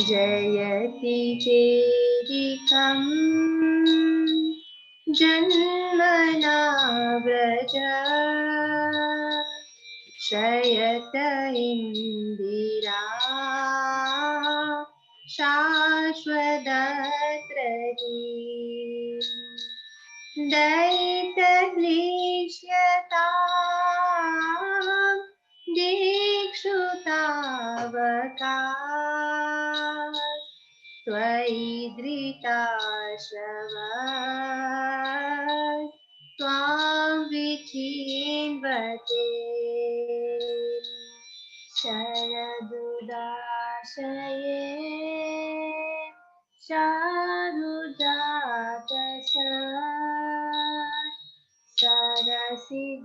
जयति चेदिकं जन्मना व्रज शयत इन्दिरा शाश्वतत्रयी दैतक्लीश्यता दीक्षुतावका त्वयि धृताशव त्वां विचिन्वते शरदुदाशये शारुजातस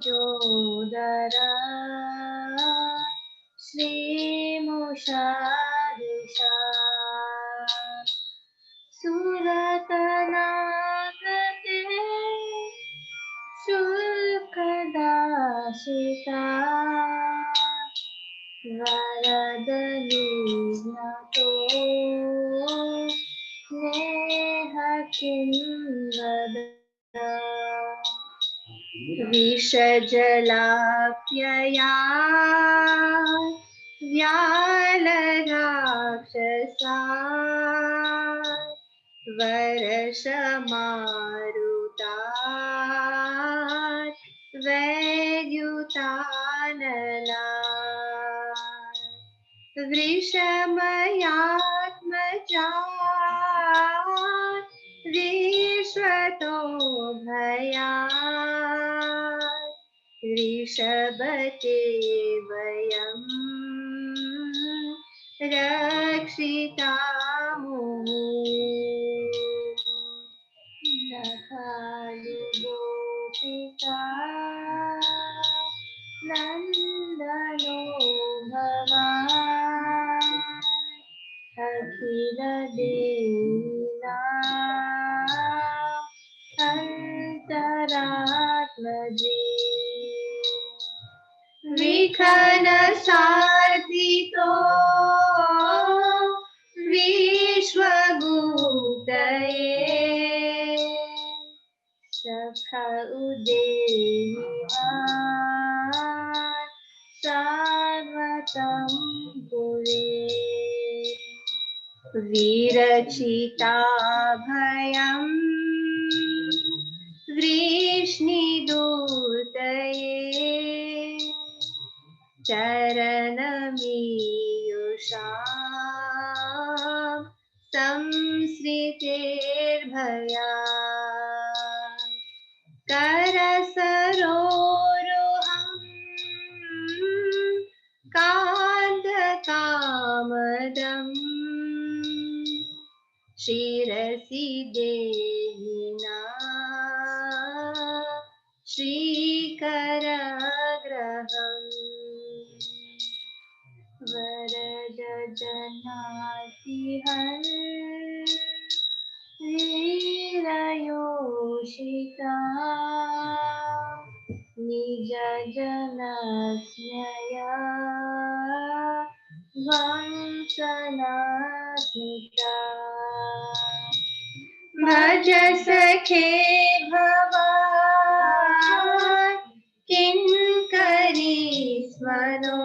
सरसिजोदरा श्रीमुषादिशा सुरतनागते शुल्कदाशिका वरदलीनतो स्नेहकिं विषजलाप्यया व्यालराक्षसा वर्षमारुता वैद्युतानला वृषमयात्मजा विश्वतो भया ऋषभते वयं रक्षितामो नखालुगोपिका नन्दनो भवान् अखिलदेना अन्तरात्मजे विखनसार्थितो विश्वगुप्तये सख उदेहिमान् सार्वतं पुरे विरचिता भयं वृष्णिदूतये चरणमीयुषां संसृतेर्भया करसरोरुहं कान्तकामदम् शिरसि देहिना श्रीकरग्रहम् वरद जनातिहर वीरयोषिता निज जनस्मया वंशनास्मिता भज सखे भवान् किंकरी स्मरो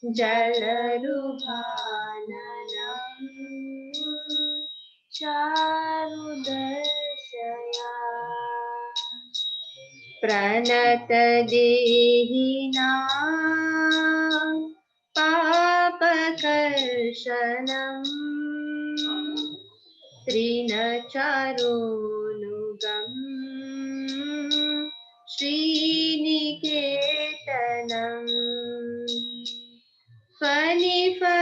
जलरुहाननं चारुदर्शया प्रणतदेहिनां पापकर्षणम् त्रिनचारोनुगम् श्रीनिकेतनम् फनिफनार्पितं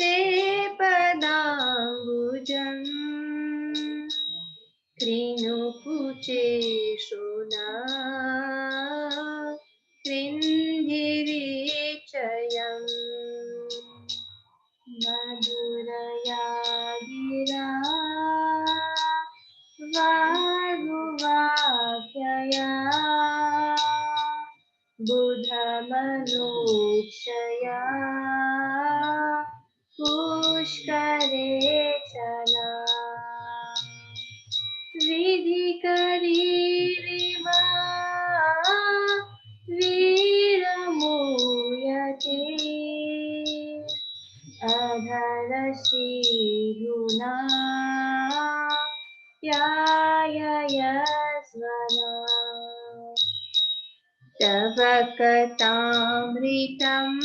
ते पदाम्बुजम् मनोक्षया पुष्करेशना विधिकरीरिमा वीरमूयते अधरश्रीगुणा यायस्वना तव कथामृतम्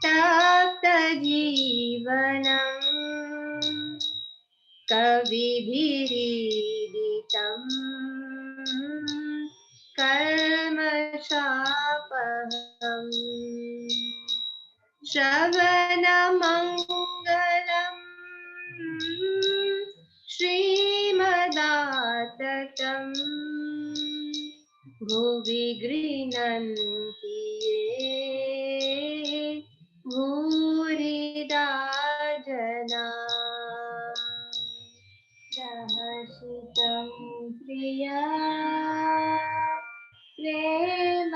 तप्तजीवनम् कविभिरीडितम् कल्मषापहम् श्रवणमङ्गलम् श्रीमदाततम् भुवि गृह्णन्ति ये भूरिदा जना रहसितं प्रिया प्रेमवीक्षणम्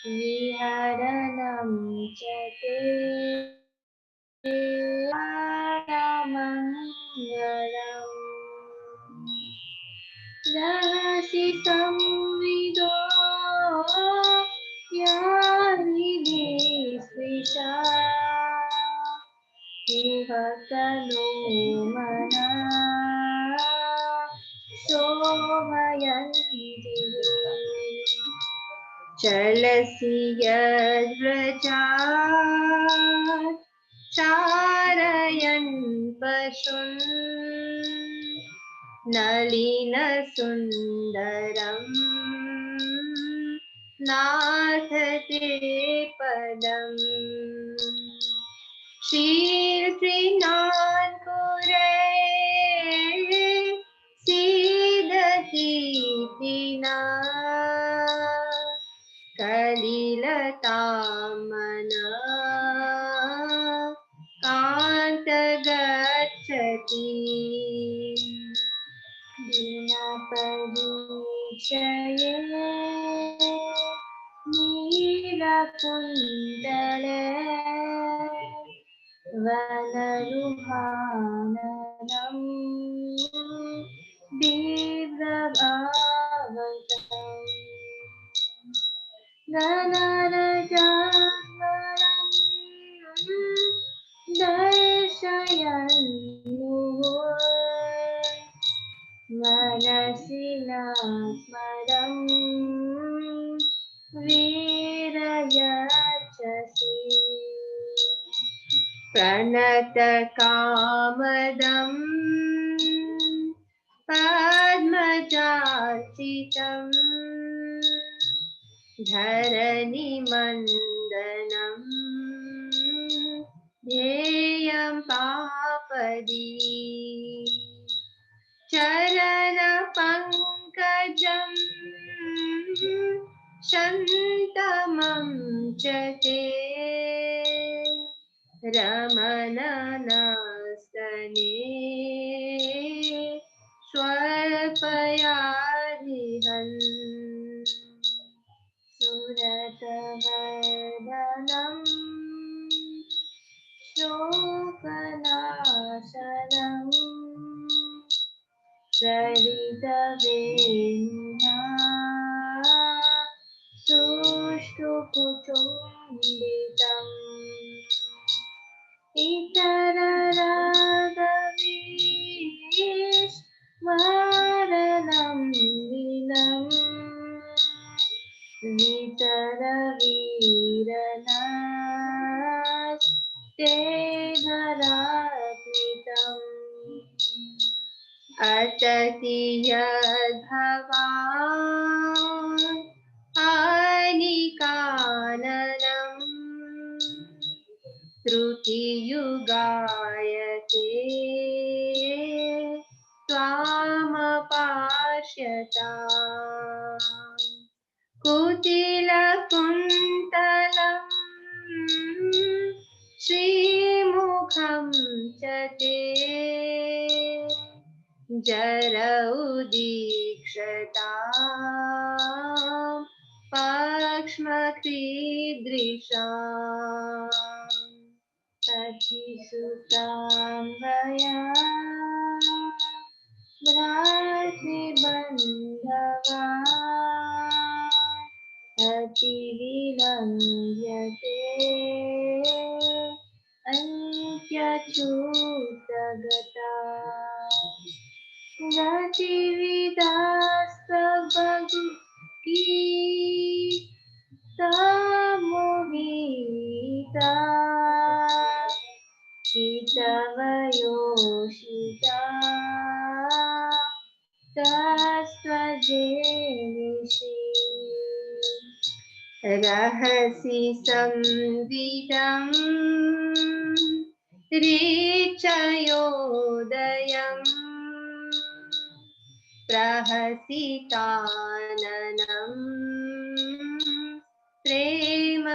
विहरणं च ते मङ्गलम् रहसि संविदो यानि स्पृशा इह तनो मना शोभयन्ति चलसि यद्व्रजात् चारयन् पशुन् नलिनसुन्दरम् नाथ ते पदम् शीर्षिनान्कुरे सीदकीर्तिना कलिलतामना कान्तगच्छति दिनपरीक्षये नीलकुण्डले वनरुहाननम् दीर्घभावतम् गणरजास्वरम् दर्शयन्मुहुः मनसि न स्मरम् वीरयच्छसि प्रणतकामदम् पद्मजार्चितम् धरणिमण्डनम् ध्येयं पापदी चरणपङ्कजम् शन्तमं च ते रमणनस्तने स्वल्पयादिहन् सुरतवर्धनम् शोकनाशनम् सरितवेणुना सुष्ठुकुचुम्बितम् इतररागवीश्वरणं विनम् वितरवीरनास्ते धरात्मितम् अतति यद्भवान् हानिकाननम् त्रुटियुगायते त्वामपाश्यता कुटिलकुन्तलम् श्रीमुखं च ते जरौ दीक्षया विशतां पक्ष्मकीदृशाम् सखिसुतां वया भ्रातृबन्धवा अतिविलम्ब्यते अन्त्यच्युतगता गतिविदास्तभगी मोहिता हितवयोषिता तस्त्वजेनिषि रहसि संविदम् ऋचयोदयम् प्रहसिताननम् प्रेमवीक्षणम्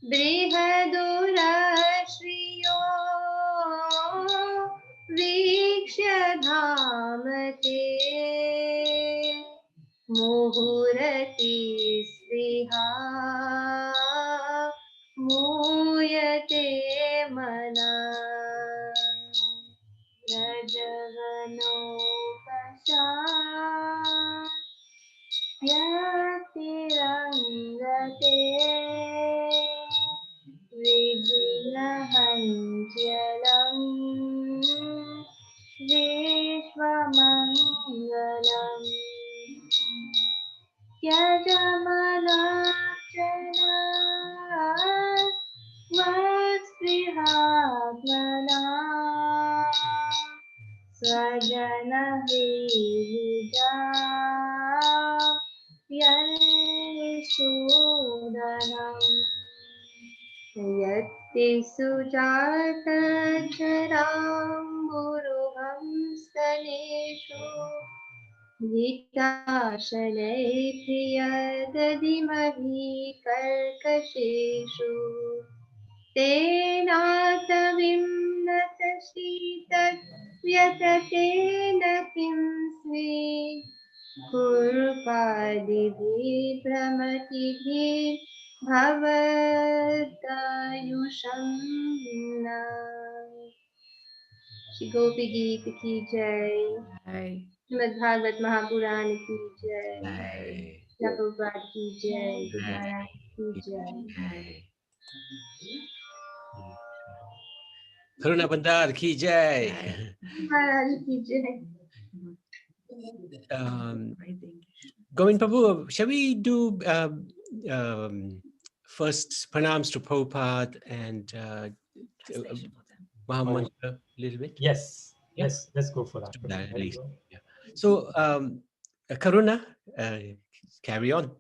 बृहदुरश्रियो वीक्ष्य धामते मुहुरतिस्पृहा मूयते मनः रजवनोपशात् व्यक्तिरङ्गते विजिनहन्त्यलम् विश्वमङ्गलम् त्यजमनार्चना वत्स्पृहात्मना स्वजनविविदा यन्निषूदनम् यत्ति सुजातचराम्बुरुहं स्तनेषु गीताशनैर्प्रियदधिमहि कर्कशेषु तेनातविम्नतशीतव्यततेन किं स्वे कुर्पादिभिर्भ्रमतिभिर्भवतायुषं न श्री गोपी गीत की जय। श्रीमद्भागवत महापुराण की जय। प्रभुपाद की जय। महाराज की जय। Karuna Bandar ki jai. महाराज की जय। Govind Prabhu, shall we do first pranams to Prabhupada and Mahamantra a little bit? Yes, Yeah. let's go for that. At least. Yeah. So, Karuna, carry on.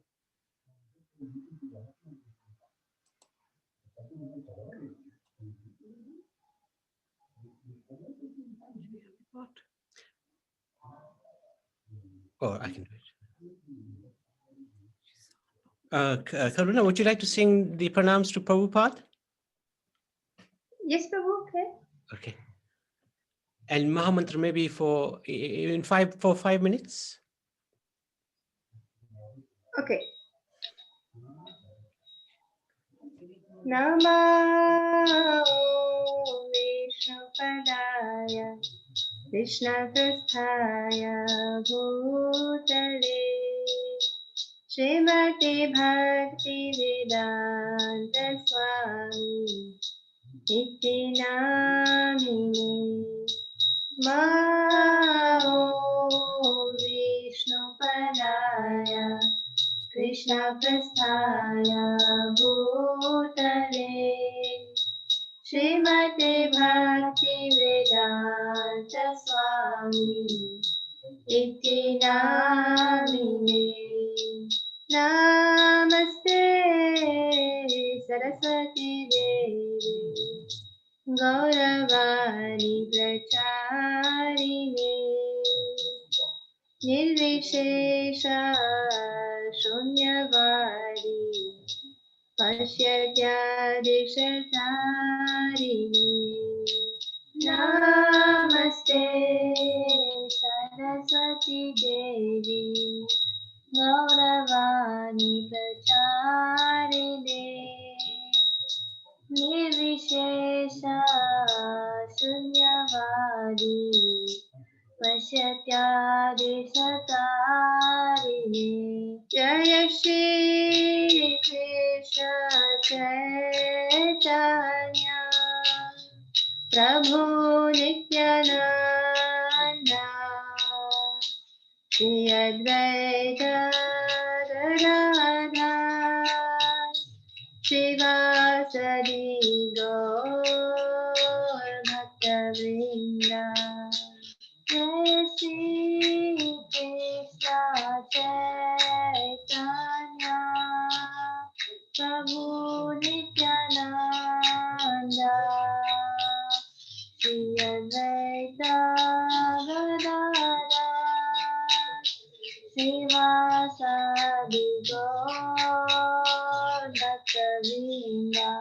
Oh, I can do it. Karuna, would you like to sing the pranams to Prabhupada? Yes, Prabhu. Okay. Okay. And Mahamantra maybe for 5 minutes? Okay. Namo Vishnupadaya Krishna Prasthaya Bhutale Srimati Bhakti Vedanta Swami Iti Namine Namo Vishnupadaya Krishna Prasthaya Bhutale Srimati Bhakti Vedanta Swami Iti Namine Namaste Saraswati Devi Gauravani Pracharine Nirvishesha Shunyavadi Pashyadhyadishatarine Namaste Saraswati Devi Gauravani Pracharine Nirvishesha Sunyavadi Pasyatyadi Satarine Jaya Shri Krishna Chaitanya Prabhu Nityananda Shri Advaita Gadadhar Shivasadi Gaur Bhaktavrinda Jai Shri Krishna Chaitanya Prabhu Nityananda Shri Advaita Gadadhar Srivasadi Gaur Bhaktavrinda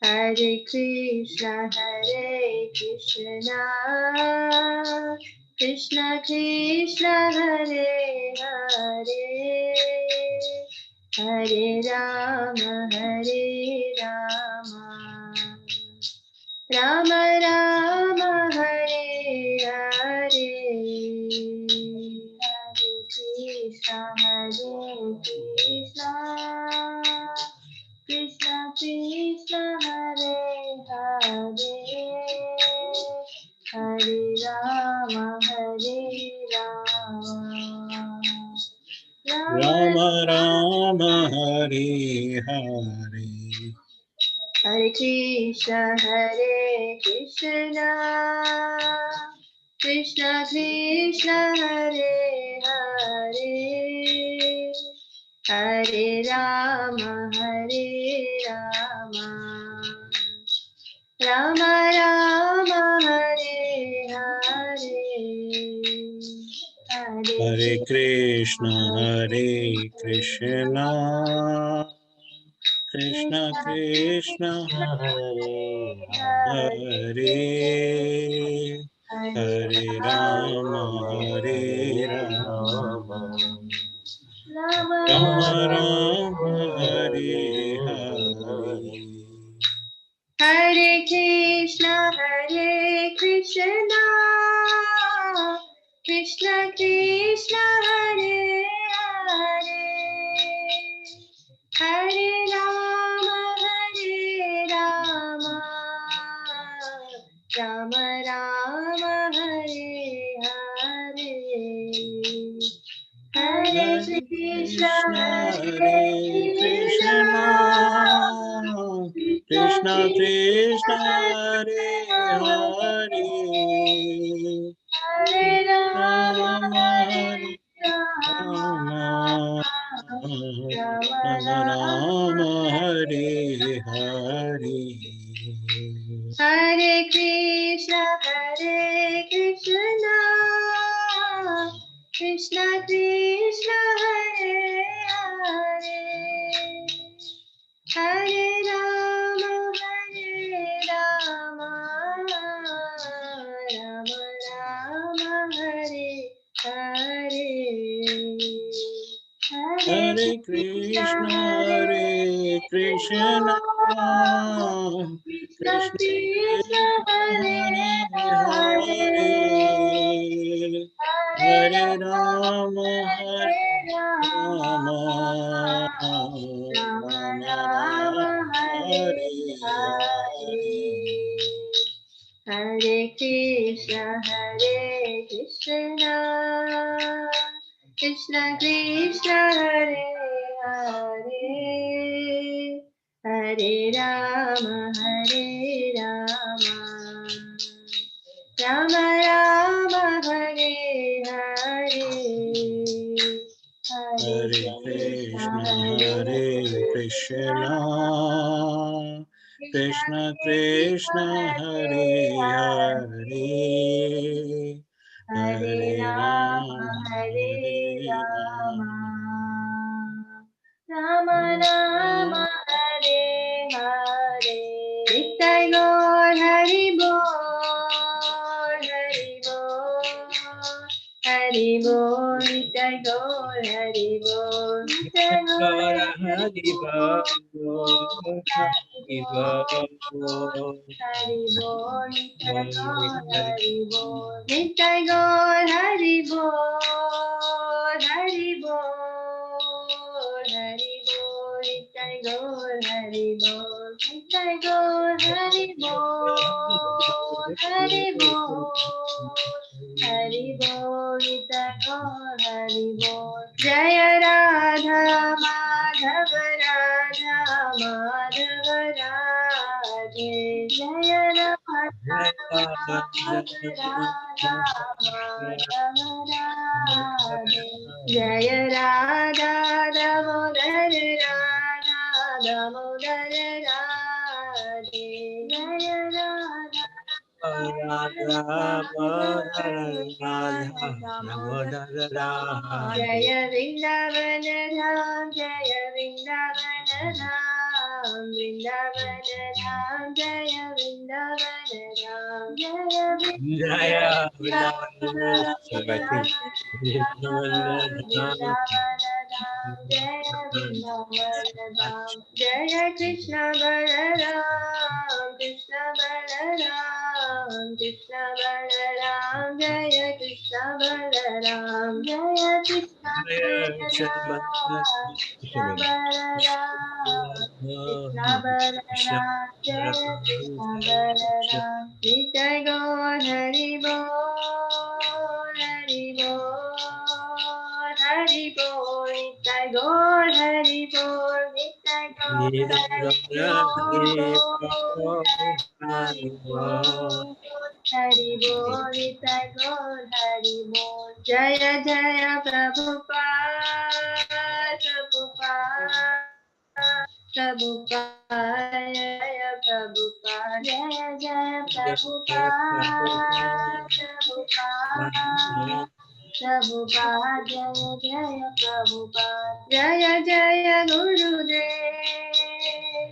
Hare Krishna Krishna Krishna Hare Hare Hare Rama Rama Rama Hare Hare Hare Krishna Krishna Krishna Hare Hare Hare Rama Rama Rama Hare Hare Hare Krishna Krishna Krishna Hare Hare Hare Rama Rama Rama Hare Hare Hare Krishna Krishna Krishna Hare Hare Rama Rama Rama Hare Hare Hare Krishna Krishna Krishna Hare Hare Hare Rama Rama Rama Hare Hare Hare Krishna Krishna Krishna Krishna Hare Hare Hare Rama Rama Rama Rama Rama Hare Hare Hare Krishna Krishna Krishna Hare Hare Hare Rama Rama Rama Hare Hare Hare Krishna Krishna Krishna Krishna Hare Hare Hare Rama Rama Rama Rama Rama Hare Hare Hare Hare Krishna Krishna Krishna Hare Hare Hare Rama Rama Rama Hare Hare Hare Krishna Krishna Krishna Krishna Hare Hare Hare Hare Rama Rama Rama Rama Hare Hare Nitai Gaur Hari Bol Hari Bol, Hari Bol. Hari Bol, Nitai Gaur Hari Bol, Nitai Gaur Hari Bol, Hari Bol, Hari Bol, Nitai Gaur Hari Bol, Nitai Gaur Hari Bol, Hari Bol, Hari Bol, Nitai Gaur Hari Bol. Jaya Radha Madhava Radha Madhava Radhe, Jaya Radha Madhava Radha Madhava Radhe, Jaya Radha Damodar Radha Damodar Radhe, Jaya Radha Jaya Vrindavan Dham, Jaya Vrindavan Dham, Vrindavan Dham, Jaya Vrindavan Dham, Jaya Vrindavan Dham, Jaya Vrindavan Dham, Jaya Krishna Balaram, Krishna Balaram, Krishna Balaram, Jaya Krishna Balaram, Jaya Krishna Balaram, Krishna Balaram, Krishna Balaram, Jaya Krishna Balaram, Nitai Gaur Hari Bol, Hari Bol, Hari Bol, Nitai Gaur Hari Bol, Nitai Gaur Hari Bol, Hari Bol, Nitai Gaur Hari Bol, Jaya Jaya Prabhupada, Prabhupada, Prabhupada, Jaya Prabhupada, Jaya Jaya Prabhupada, Prabhupada, Prabhupada, Jaya Jaya Prabhupada, Jaya Jaya Gurudev,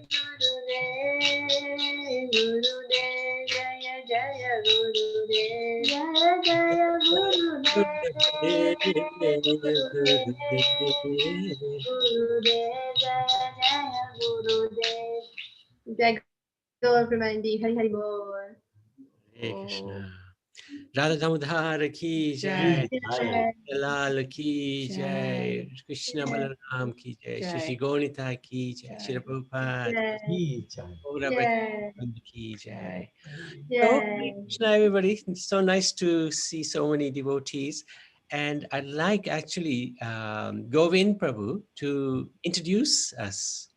Gurudev, Gurudev, Jaya Jaya Gurudev, Jaya Jaya Gurudev, Gurudev, Jaya Jaya Gurudev. Jai Gaur Premanandi, Hari Hari Bol. Hare Krishna. Radha Damodar ki jai, Lal ki jai, Krishna Balaram ki jai, Shri Gaunita ki jai, Shri Prabhupada ki jai. So, Hare Krishna, everybody. It's so nice to see so many devotees. And I'd like actually Govind Prabhu to introduce us.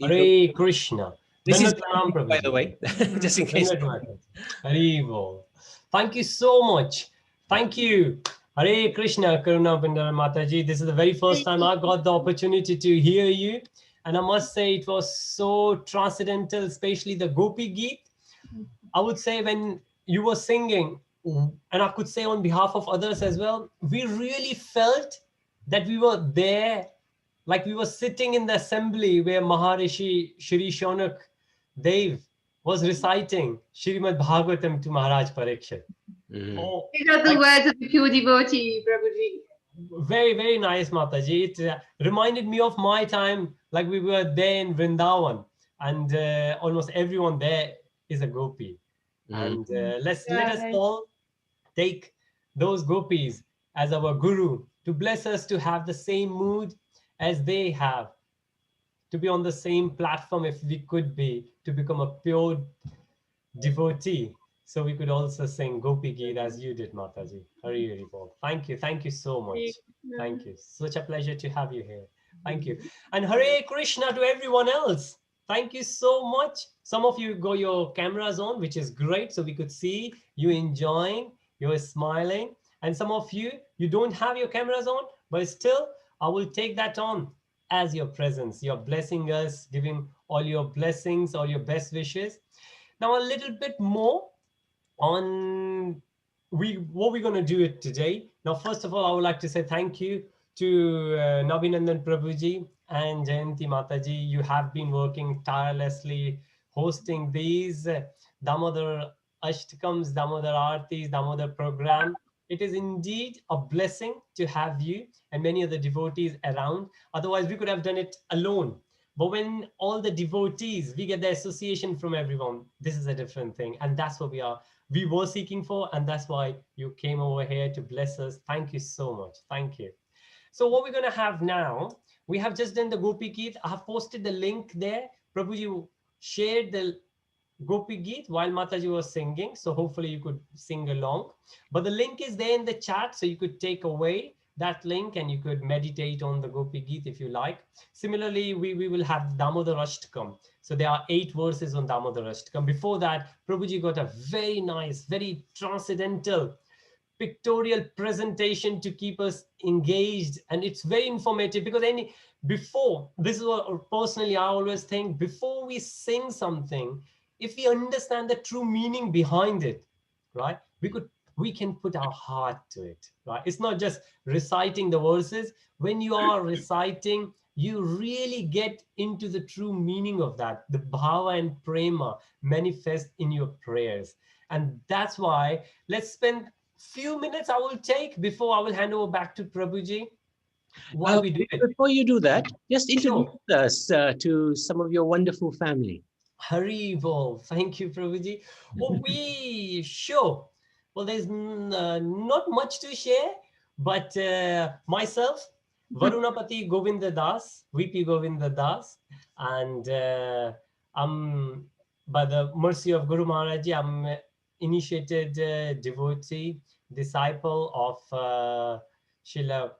Hare Krishna. This is Pranam, by the way, just in case. Hare Bol. Thank you so much. Thank you. Hare Krishna, Karuna Pindara Mataji. This is the very first time I got the opportunity to hear you. And I must say it was so transcendental, especially the Gopi Geet. I would say when you were singing, and I could say on behalf of others as well, we really felt that we were there, like we were sitting in the assembly where Maharishi Shri Shaunak Dev was reciting Shrimad Bhagavatam to Maharaj Parikshit. Oh, these are the words of the pure devotee, Prabhuji. Very, very nice, Mataji. It reminded me of my time, like we were there in Vrindavan, and almost everyone there is a gopi. And let us all take those gopis as our guru to bless us to have the same mood as they have, to be on the same platform if we could be, to become a pure devotee. So we could also sing Gopi Geet as you did, Mataji. Hari Hari Bol. Thank you. Thank you so much. Thank you. Such a pleasure to have you here. Thank you. And Hare Krishna to everyone else. Thank you so much. Some of you got your cameras on, which is great. So we could see you enjoying, you're smiling. And some of you, you don't have your cameras on, but still, I will take that on as your presence. You're blessing us, giving all your blessings, all your best wishes. Now, a little bit more on what we're going to do it today. Now, first of all, I would like to say thank you to Nabhinandan Prabhuji and Jayanti Mataji. You have been working tirelessly, hosting these Damodar Ashtakams, Damodar Aartis, Damodar program. It is indeed a blessing to have you and many other devotees around. Otherwise, we could have done it alone. But when all the devotees, we get the association from everyone, this is a different thing. And that's what we were seeking for. And that's why you came over here to bless us. Thank you so much. Thank you. So what we're going to have now, we have just done the Gopi Geet. I have posted the link there. Prabhuji shared the Gopi Geet while Mataji was singing. So hopefully you could sing along. But the link is there in the chat. So you could take away that link and you could meditate on the Gopi Geet if you like. Similarly, we will have Damodar Ashtakam. So there are 8 verses on Damodar Ashtakam. Before that, Prabhuji got a very nice, very transcendental pictorial presentation to keep us engaged, and it's very informative because before this is what personally I always think, before we sing something, if we understand the true meaning behind it, right, we can put our heart to it, right? It's not just reciting the verses. When you are reciting, you really get into the true meaning of that. The bhava and prema manifest in your prayers, and that's why let's spend few minutes I will take before I will hand over back to Prabhuji while we do it. Before you do that, just introduce us to some of your wonderful family. Hari Bol. Thank you, Prabhuji. Oh, well, there's not much to share, but myself, Varunapati Govinda Das, VP Govinda Das, and I'm, by the mercy of Guru Maharaj, I'm initiated devotee, disciple of Srila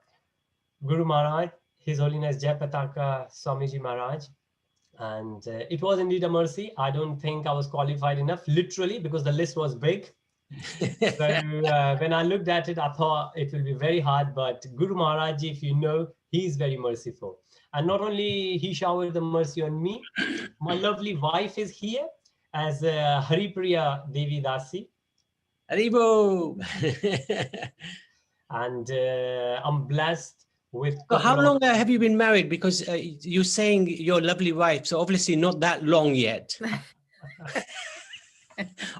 Guru Maharaj, His Holiness Jayapataka Swamiji Maharaj. And it was indeed a mercy. I don't think I was qualified enough, literally, because the list was big. So when I looked at it, I thought it will be very hard. But Guru Maharaj, if you know, he's very merciful. And not only he showered the mercy on me, my lovely wife is here as Haripriya Devi Dasi. Haribo! And I'm blessed with... So how long have you been married? Because you're saying your lovely wife, so obviously not that long yet.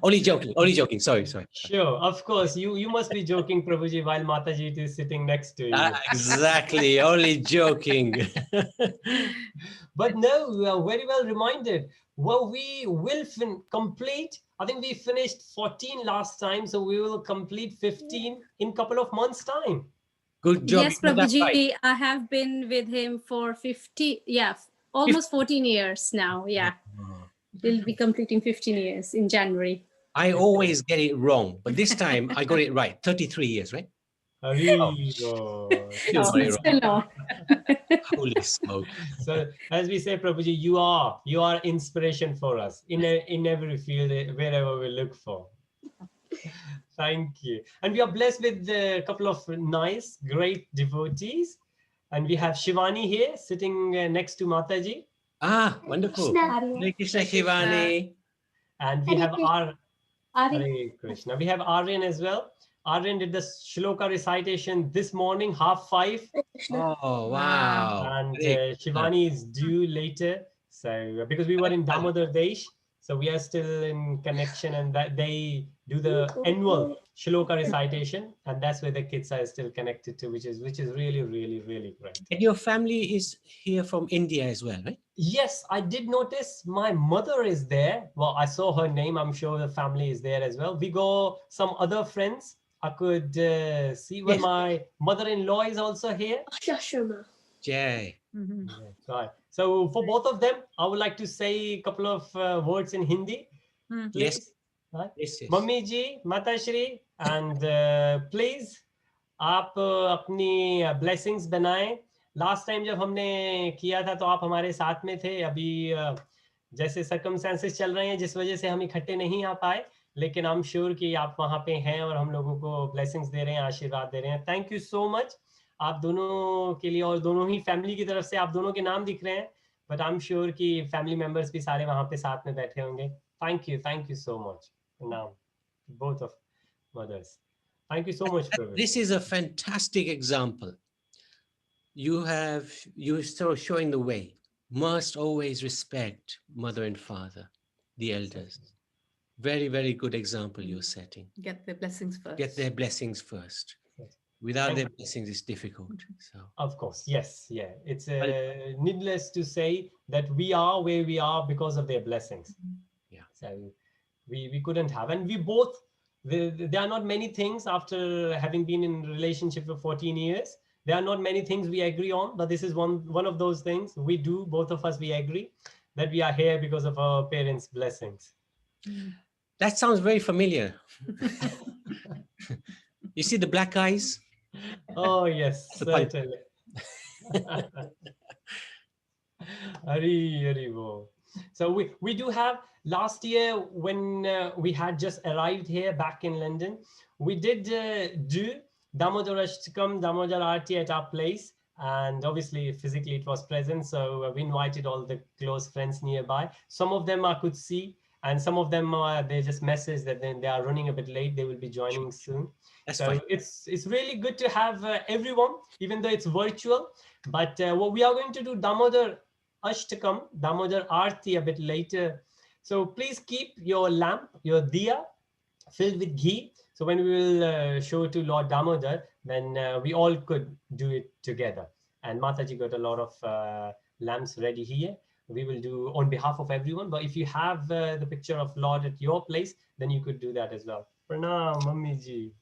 Only joking. Sorry. Sure, of course. You must be joking, Prabhuji, while Mataji is sitting next to you. Exactly, only joking. But no, we are very well reminded. Well, we will complete, I think we finished 14 last time, so we will complete 15 in a couple of months' time. Good job. Yes, Prabhuji, right. I have been with him for almost 14 years now. Yeah. We'll be completing 15 years in January. I always get it wrong, but this time I got it right. 33 years, right? No. Holy smoke. So as we say, Prabhuji, you are inspiration for us in every field, wherever we look for. Thank you. And we are blessed with a couple of nice, great devotees. And we have Shivani here sitting next to Mataji. Ah, wonderful. Hare Krishna, Shivani. And we have Hare Krishna. We have Aryan as well. Aryan did the shloka recitation this morning, 5:30. Oh, wow. And Shivani is due later. So because we were in Damodar Desh, so we are still in connection, and that they do the annual shloka recitation, and that's where the kids are still connected to, which is really, really, really great. And your family is here from India as well, right? Yes, I did notice my mother is there. Well, I saw her name. I'm sure the family is there as well. We go some other friends. I could see where my mother-in-law is also here. Jay. Mm-hmm. Right. So for both of them, I would like to say a couple of words in Hindi. Please. Yes. Right? Yes. Mummy ji, Mata Shri, and please, आप अपनी blessings बनाएं. Last time जब हमने किया था तो आप हमारे साथ में थे. अभी जैसे circumstances चल रहे हैं जिस वजह से हम इकट्ठे नहीं आ पाए, लेकिन I'm sure कि आप वहाँ पे हैं और हम लोगों को blessings दे रहे हैं, आशीर्वाद दे रहे हैं. Thank you so much. आप दोनों के लिए और दोनों ही फैमिली की तरफ से आप दोनों के नाम दिख रहे हैं, but I'm sure कि फैमिली मेंबर्स भी सारे वहाँ पे साथ में बैठे होंगे. Thank you so much. Now, both of mothers. Thank you so much, Prabhu. This is a fantastic example. You're still showing the way. Must always respect mother and father, the elders. Very, very good example you're setting. Get their blessings first. Get their blessings first. Without their blessings, it's difficult. So, of course, yes, yeah. It's needless to say that we are where we are because of their blessings. Yeah. So we couldn't have, and we both. There are not many things after having been in a relationship for 14 years. There are not many things we agree on, but this is one of those things we do. Both of us, we agree that we are here because of our parents' blessings. that sounds very familiar. You see the black eyes? Oh yes, certainly. Hari Bo. So we do have, last year when we had just arrived here back in London, we did do Damodar Ashtakam, Damodar Aarti at our place, and obviously physically it was present, so we invited all the close friends nearby. Some of them I could see, and some of them they just messaged that they are running a bit late, they will be joining soon. That's so fine. it's really good to have everyone, even though it's virtual. But what we are going to do Damodar Ashtakam, Damodar Aarti a bit later. So please keep your lamp, your diya, filled with ghee. So when we will show to Lord Damodar, then we all could do it together. And Mataji got a lot of lamps ready here. We will do on behalf of everyone. But if you have the picture of Lord at your place, then you could do that as well. Pranam, Mummy ji.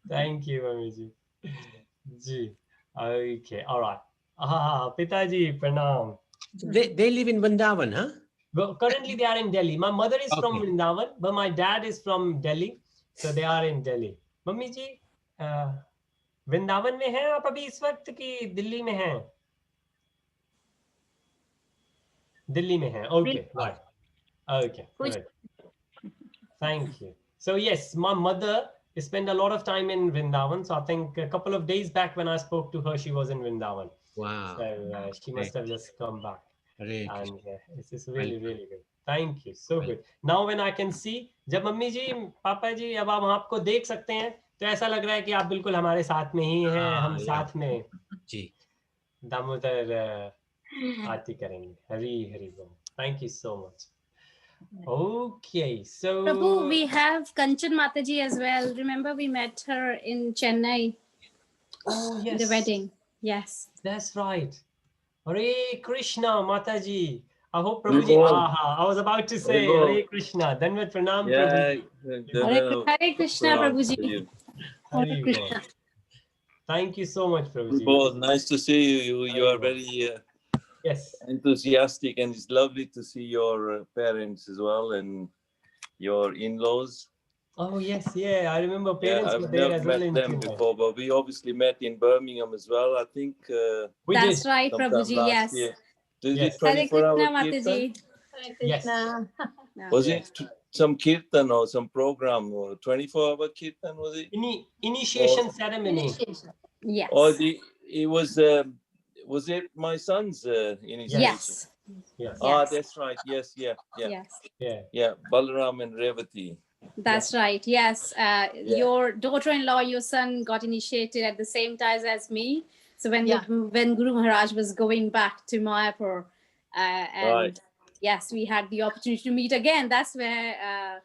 Thank you, Mummy ji. Ji. Okay, all right. Pitaji, pranam. They live in Vrindavan, huh? Well, currently they are in Delhi. My mother is from Okay. Vrindavan, but my dad is from Delhi, so they are in Delhi. Mummy ji, Vrindavan में हैं आप अभी इस वक्त की दिल्ली में हैं? दिल्ली में हैं. Okay, right. Okay, good. Thank you. So yes, my mother spent a lot of time in Vrindavan. So I think a couple of days back when I spoke to her, she was in Vrindavan. Wow. So she must have just come back. Hare And it's really, really good. Thank you. So good. Now when I can see, जब mummy जी, पापा जी, अब हम आपको देख सकते हैं, तो ऐसा लग रहा है कि आप बिल्कुल हमारे साथ में ही हैं, हम साथ में जी दामोदर आरती करेंगे. हरी हरी बोल. Thank you so much. Okay, so Prabhu, we have Kanchan Mataji as well. Remember, we met her in Chennai. Oh yes, the wedding. Yes, that's right. Hare Krishna, Mataji. I hope Prabhuji. I was about to say Hare Krishna. Danvat pranam, Prabhuji. Hare Krishna, Prabhuji. Hare Krishna. Thank you so much, Prabhuji. Both nice to see you. You are very yes, enthusiastic, and it's lovely to see your parents as well and your in-laws. Oh yes, yeah. I remember parents were I've there never as well met in them Chennai. before, but we obviously met in Birmingham as well. I think We That's did. right, sometime Prabhuji. last Yes. year. Did Yes. you Hare 24-hour Krishna, kirtan? Mataji. Hare Yes. Krishna. Was it some kirtan or some program or 24-hour kirtan? Was it? Initiation ceremony. Initiation. Yes. Or was it my son's initiation? Yes. Yes. Ah, that's right. Yes, yeah. Yeah. Balaram and Revati. That's right. Yes. Your daughter-in-law, your son got initiated at the same time as me. So when when Guru Maharaj was going back to Mayapur, and yes, we had the opportunity to meet again. That's where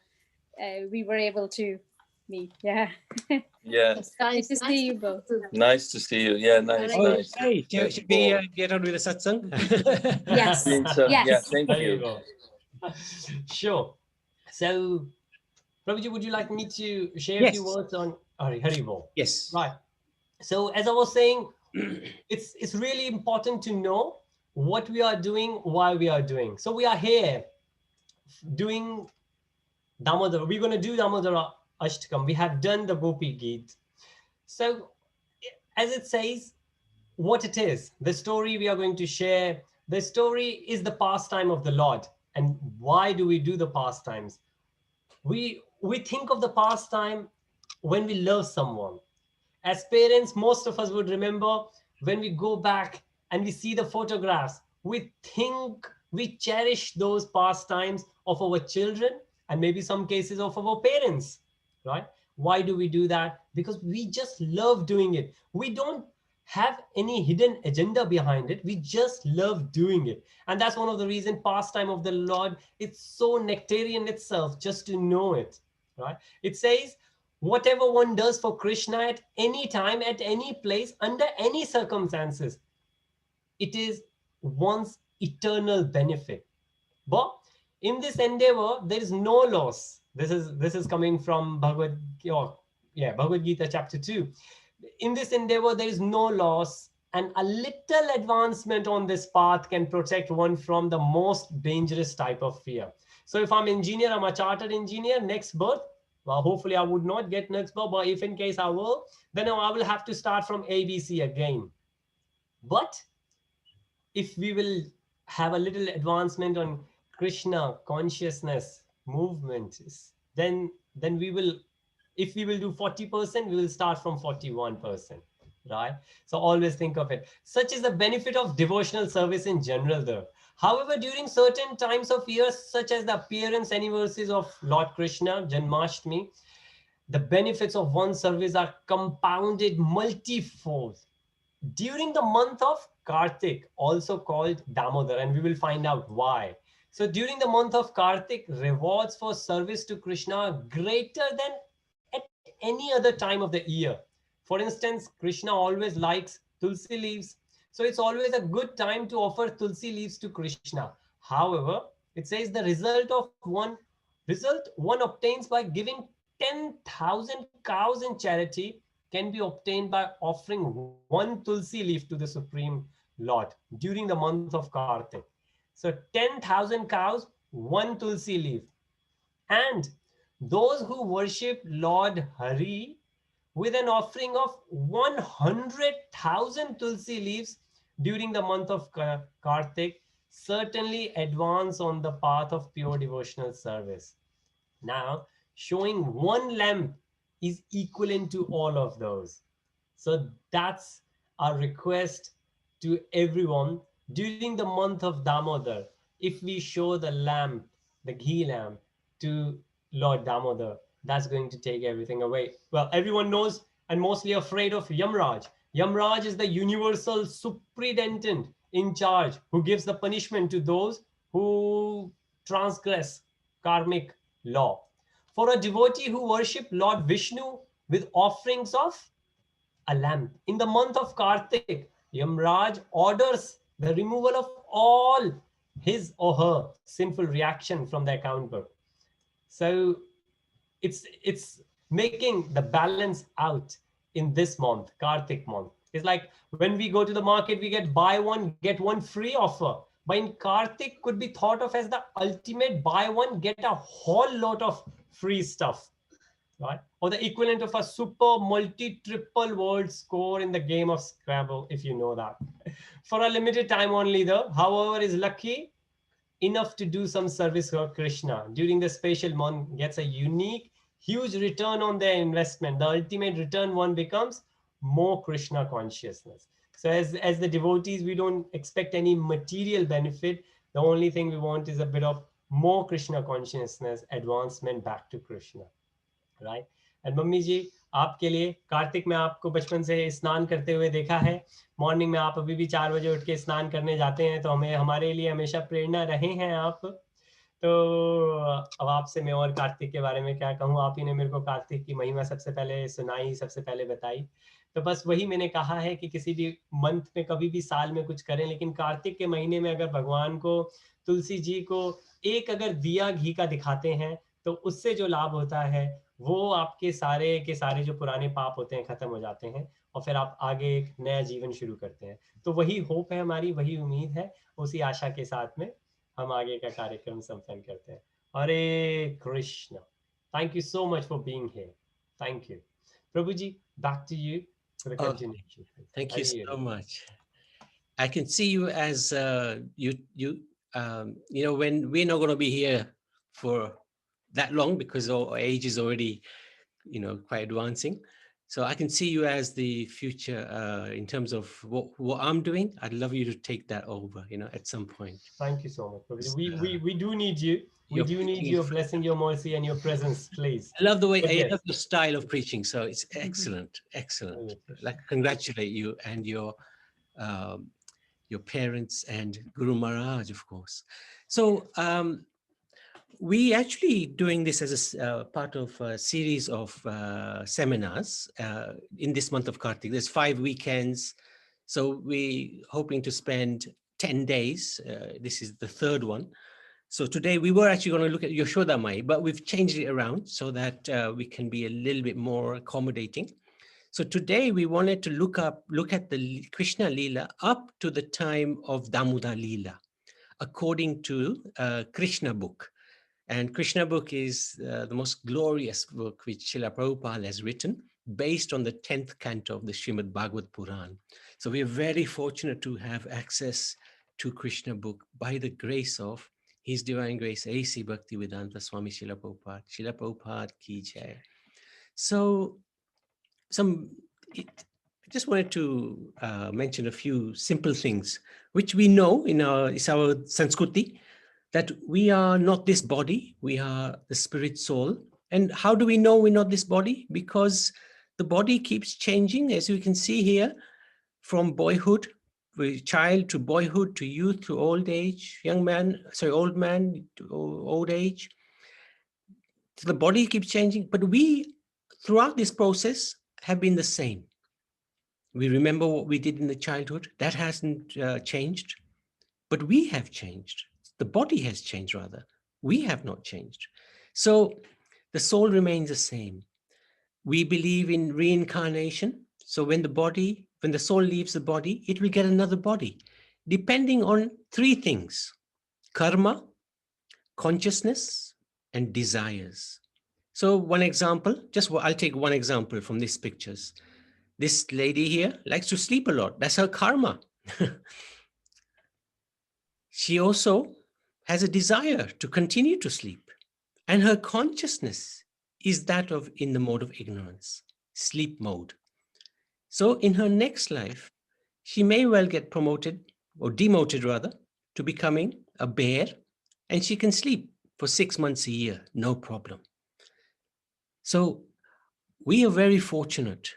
we were able to meet. Yeah. Yeah. Nice to see you both. Nice to see you. Yeah, nice. Hey, should we get on with the satsang? Yes. Yeah, Yes. thank There you you. go. Sure. So, Prabhuji, would you like me to share a few words on Hari Bol? Yes. Right. So, as I was saying, it's really important to know what we are doing, why we are doing. So, we are here doing Damodar. We're going to do Damodar Ashtakam. We have done the Gopi Geet. So, as it says, what it is, the story we are going to share, the story is the pastime of the Lord. And why do we do the pastimes? We think of the pastime when we love someone. As parents, most of us would remember when we go back and we see the photographs, we think, we cherish those pastimes of our children and maybe some cases of our parents, right? Why do we do that? Because we just love doing it. We don't have any hidden agenda behind it. We just love doing it. And that's one of the reasons pastime of the Lord, it's so nectarian itself, just to know it, right? It says, whatever one does for Krishna at any time, at any place, under any circumstances, it is one's eternal benefit. But in this endeavor, there is no loss. This is coming from Bhagavad Gita chapter 2. In this endeavor, there is no loss, and a little advancement on this path can protect one from the most dangerous type of fear. So if I'm engineer, I'm a chartered engineer, next birth, well, hopefully I would not get next birth, but if in case I will, then I will have to start from ABC again. But if we will have a little advancement on Krishna consciousness movement, then we will, if we will do 40%, we will start from 41%, right? So always think of it. Such is the benefit of devotional service in general though. However, during certain times of years, such as the appearance anniversaries of Lord Krishna, Janmashtami, the benefits of one service are compounded multifold. During the month of Kartik, also called Damodar, and we will find out why. So during the month of Kartik, rewards for service to Krishna are greater than at any other time of the year. For instance, Krishna always likes tulsi leaves. So it's always a good time to offer tulsi leaves to Krishna. However, it says the result one obtains by giving 10,000 cows in charity can be obtained by offering one tulsi leaf to the Supreme Lord during the month of Kartik. So 10,000 cows, one tulsi leaf. And those who worship Lord Hari with an offering of 100,000 tulsi leaves during the month of Kartik certainly advance on the path of pure devotional service. Now, showing one lamp is equivalent to all of those. So that's our request to everyone during the month of Damodar. If we show the lamp, the ghee lamp, to Lord Damodar, that's going to take everything away. Well, everyone knows and mostly afraid of Yamraj. Yamraj is the universal superintendent in charge who gives the punishment to those who transgress karmic law. For a devotee who worship Lord Vishnu with offerings of a lamp, in the month of Kartik, Yamraj orders the removal of all his or her sinful reaction from the account book. So it's making the balance out in this month, Kartik month. It's like when we go to the market, we get buy one, get one free offer. But in Kartik could be thought of as the ultimate buy one, get a whole lot of free stuff, right? Or the equivalent of a super multi-triple world score in the game of Scrabble, if you know that. For a limited time only though, however is lucky enough to do some service for Krishna during the special month gets a unique, huge return on their investment. The ultimate return one becomes more Krishna consciousness. So as the devotees, we don't expect any material benefit. The only thing we want is a bit of more Krishna consciousness, advancement back to Krishna, right? And mummy ji, आपके लिए कार्तिक में आपको बचपन से स्नान करते हुए देखा है. मॉर्निंग में आप अभी भी 4 बजे उठ के स्नान करने जाते हैं, तो हमें हमारे लिए हमेशा प्रेरणा रहे हैं आप. तो अब आपसे मैं और कार्तिक के बारे में क्या कहूँ. आप ही ने मेरे को कार्तिक की महिमा सबसे पहले सुनाई, सबसे पहले बताई. तो बस वही मैंने कहा है कि किसी भी मंथ में कभी भी साल में कुछ करें, लेकिन कार्तिक के महीने में अगर भगवान को, तुलसी जी को एक अगर दिया घी का दिखाते हैं, तो उससे जो लाभ होता है वो आपके सारे के सारे जो पुराने पाप होते हैं खत्म हो जाते हैं, और फिर आप आगे एक नया जीवन शुरू करते हैं. तो वही होप है हमारी, वही उम्मीद है. उसी आशा के साथ में हम आगे का कार्यक्रम संपन्न करते हैं. हरे Krishna. Thank you so much for being here. Thank you. Prabhuji, back to you for the continuation. Thank you so much. I can see you as you know, when we're not going to be here for that long because our age is already, you know, quite advancing. So I can see you as the future in terms of what I'm doing. I'd love you to take that over, at some point. Thank you so much. We do need you. We do need your blessing, your mercy, and your presence, please. I love the way, Yes. I love your style of preaching. So it's excellent, excellent. Like, congratulate you and your parents and Guru Maharaj, of course. So we actually doing this as a part of a series of seminars in this month of Kartik. There's 5 weekends. So we hoping to spend 10 days. This is the 3rd one. So today we were actually going to look at Yashodamai, but we've changed it around so that we can be a little bit more accommodating. So today we wanted to look at the Krishna Leela up to the time of Damodar Leela, according to Krishna book. And Krishna book is the most glorious book which Srila Prabhupada has written, based on the 10th canto of the Srimad Bhagavad Puran. So we are very fortunate to have access to Krishna book by the grace of His Divine Grace, A.C. Bhaktivedanta Swami Srila Prabhupada. Srila Prabhupada ki jai. So I just wanted to mention a few simple things, which we know it's our Sanskriti, that we are not this body, we are the spirit soul. And how do we know we're not this body? Because the body keeps changing, as you can see here, from boyhood, child to boyhood to youth to old age, old man to old age. So the body keeps changing, but we, throughout this process, have been the same. We remember what we did in the childhood. That hasn't changed, but we have changed. The body has changed, rather. We have not changed. So the soul remains the same. We believe in reincarnation. So when the soul leaves the body, it will get another body, depending on 3 things: karma, consciousness, and desires. So one example, I'll take one example from these pictures. This lady here likes to sleep a lot. That's her karma. She also has a desire to continue to sleep. And her consciousness is that of in the mode of ignorance, sleep mode. So in her next life, she may well get promoted, or demoted rather, to becoming a bear, and she can sleep for 6 months a year, no problem. So we are very fortunate.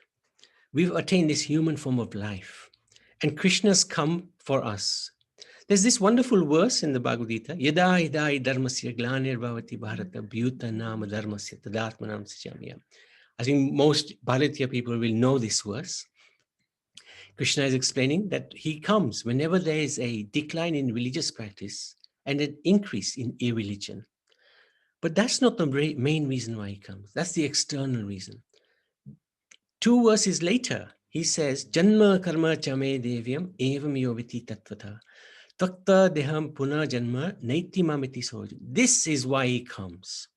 We've attained this human form of life, and Krishna's come for us. There's this wonderful verse in the Bhagavad Gita, Yada idai dharmasya glanir bhavati bharata bhyuta nama dharmasya tadatmanam sachamya. I think most Bharatiya people will know this verse. Krishna is explaining that he comes whenever there is a decline in religious practice and an increase in irreligion. But that's not the main reason why he comes. That's the external reason. 2 verses later, he says, Janma karma chame devyam evam yoviti tattvata. Takta deham puna janma naiti mamiti soja. This is why he comes.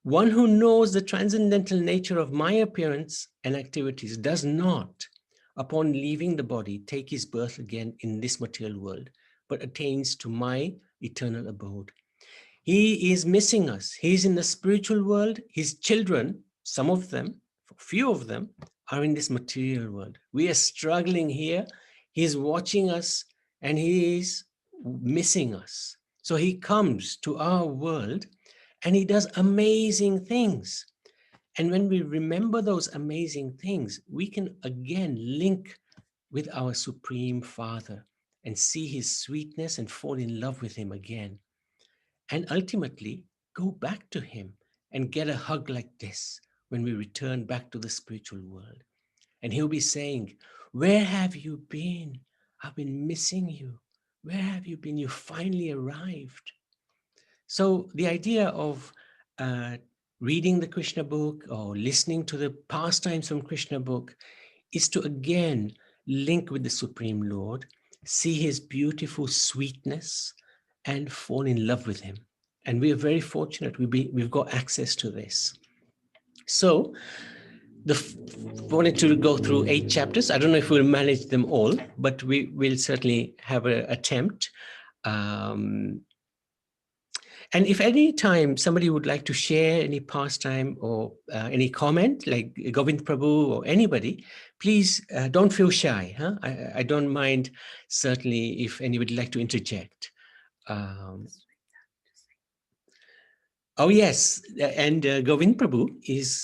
One who knows the transcendental nature of my appearance and activities does not, upon leaving the body, take his birth again in this material world, but attains to my eternal abode. He is missing us. He's in the spiritual world. His children, some of them, few of them, are in this material world. We are struggling here. He's watching us and he is missing us. So he comes to our world and he does amazing things. And when we remember those amazing things, we can again link with our Supreme Father and see his sweetness and fall in love with him again. And ultimately go back to him and get a hug like this when we return back to the spiritual world. And he'll be saying, where have you been? I've been missing you. Where have you been? You finally arrived. So the idea of reading the Krishna book or listening to the pastimes from Krishna book is to again link with the Supreme Lord, see his beautiful sweetness, and fall in love with him. And we are very fortunate we've got access to this. So wanted to go through 8 chapters. I don't know if we'll manage them all, but we will certainly have an attempt. And if any time somebody would like to share any pastime or any comment, like Govind Prabhu or anybody, please don't feel shy. Huh? I don't mind, certainly, if anybody would like to interject. Oh yes, and Govind Prabhu is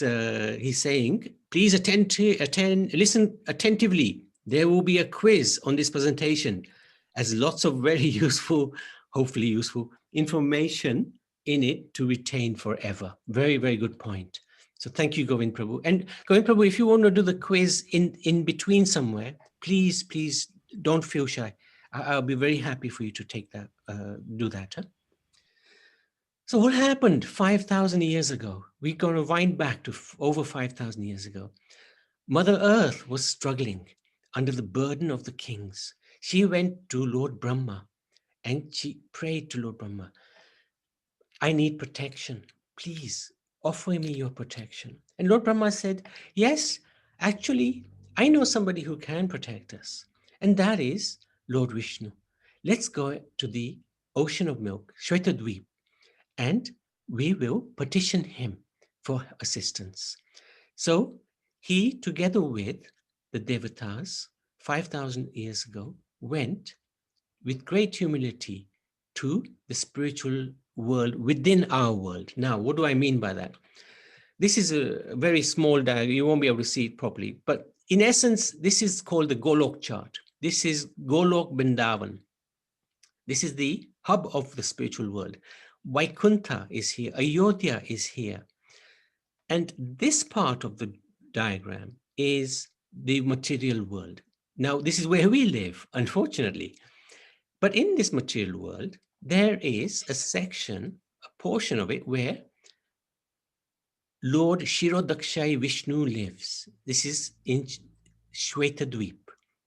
he's saying, please listen attentively. There will be a quiz on this presentation, as lots of very useful, hopefully useful information in it to retain forever. Very, very good point. So thank you, Govind Prabhu. And Govind Prabhu, if you want to do the quiz in between somewhere, please don't feel shy. I'll be very happy for you to take that, do that. Huh? So what happened 5,000 years ago? We're going to wind back to over 5,000 years ago. Mother Earth was struggling under the burden of the kings. She went to Lord Brahma and she prayed to Lord Brahma, I need protection. Please offer me your protection. And Lord Brahma said, yes, actually, I know somebody who can protect us. And that is Lord Vishnu. Let's go to the ocean of milk, Shwetadweep, and we will petition him for assistance. So he, together with the Devatas, 5,000 years ago, went with great humility to the spiritual world within our world. Now, what do I mean by that? This is a very small diagram. You won't be able to see it properly. But in essence, this is called the Golok chart. This is Golok Vrindavan. This is the hub of the spiritual world. Vaikuntha is here. Ayodhya is here. And this part of the diagram is the material world. Now, this is where we live, unfortunately. But in this material world, there is a section, a portion of it where Lord Kshirodakshai Vishnu lives. This is in Shwetadweep.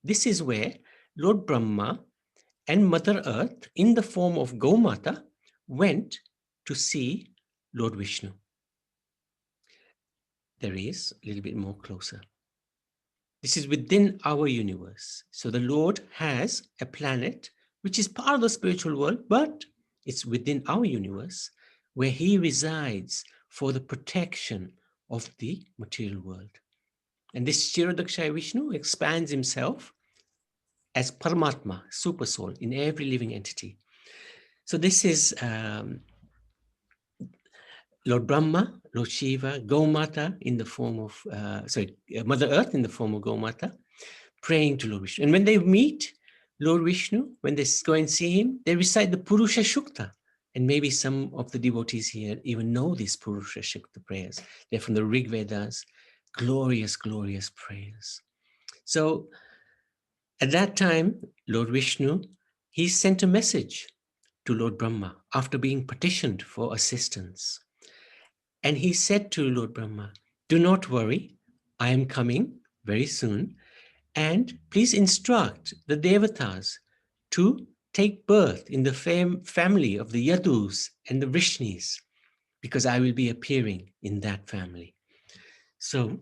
This is where Lord Brahma and Mother Earth, in the form of Gaumata, went to see Lord Vishnu. There is a little bit more closer. This is within our universe. So the Lord has a planet which is part of the spiritual world, but it's within our universe where he resides for the protection of the material world. And this Kshirodakshaya Vishnu expands himself as Paramatma, super soul, in every living entity. So this is Lord Brahma, Lord Shiva, Gaumata in the form of, Mother Earth in the form of Gaumata, praying to Lord Vishnu. And when they meet Lord Vishnu, when they go and see him, they recite the Purusha Shukta. And maybe some of the devotees here even know these Purusha Shukta prayers. They're from the Rig Vedas, glorious, glorious prayers. So at that time, Lord Vishnu, he sent a message to Lord Brahma after being petitioned for assistance. And he said to Lord Brahma, do not worry, I am coming very soon. And please instruct the Devatas to take birth in the family of the Yadus and the Vrishnis, because I will be appearing in that family. So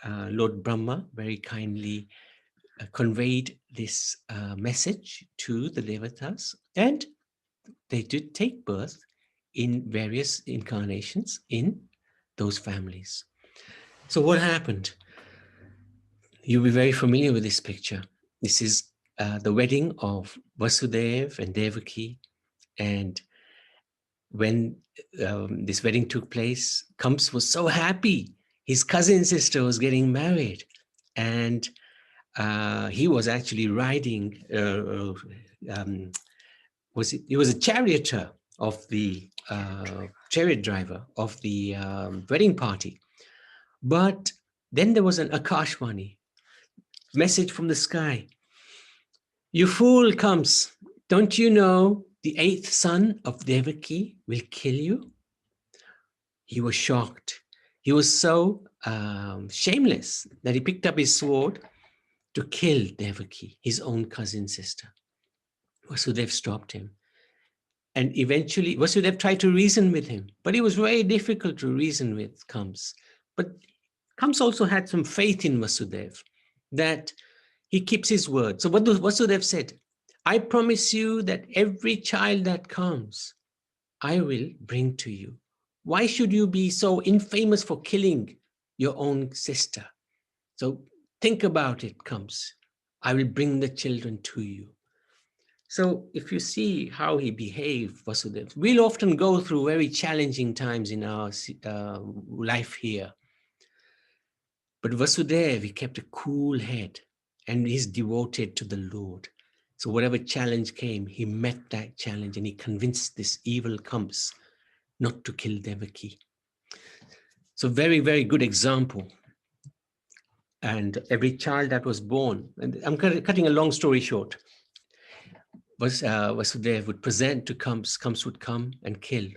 Lord Brahma very kindly conveyed this message to the Devatas, and they did take birth in various incarnations in those families. So what happened? You'll be very familiar with this picture. This is the wedding of Vasudev and Devaki. And when this wedding took place, Kamsa was so happy. His cousin sister was getting married. And he was actually riding, he was a charioteer of the chariot driver of the wedding party. But then there was an Akashvani, message from the sky. You fool, Kamsa, don't you know the 8th son of Devaki will kill you? He was shocked. He was so shameless that he picked up his sword to kill Devaki, his own cousin sister. Vasudev stopped him. And eventually, Vasudev tried to reason with him, but it was very difficult to reason with Kamsa. But Kamsa also had some faith in Vasudev, that he keeps his word. So what Vasudev said, I promise you that every child that comes, I will bring to you. Why should you be so infamous for killing your own sister? So think about it, comes. I will bring the children to you. So if you see how he behaved, Vasudev, we'll often go through very challenging times in our life here. But Vasudev, he kept a cool head and he's devoted to the Lord. So whatever challenge came, he met that challenge and he convinced this evil comes not to kill Devaki. So very, very good example. And every child that was born, and I'm cutting a long story short, Vasudev would present to Kamsa. Kamsa would come and kill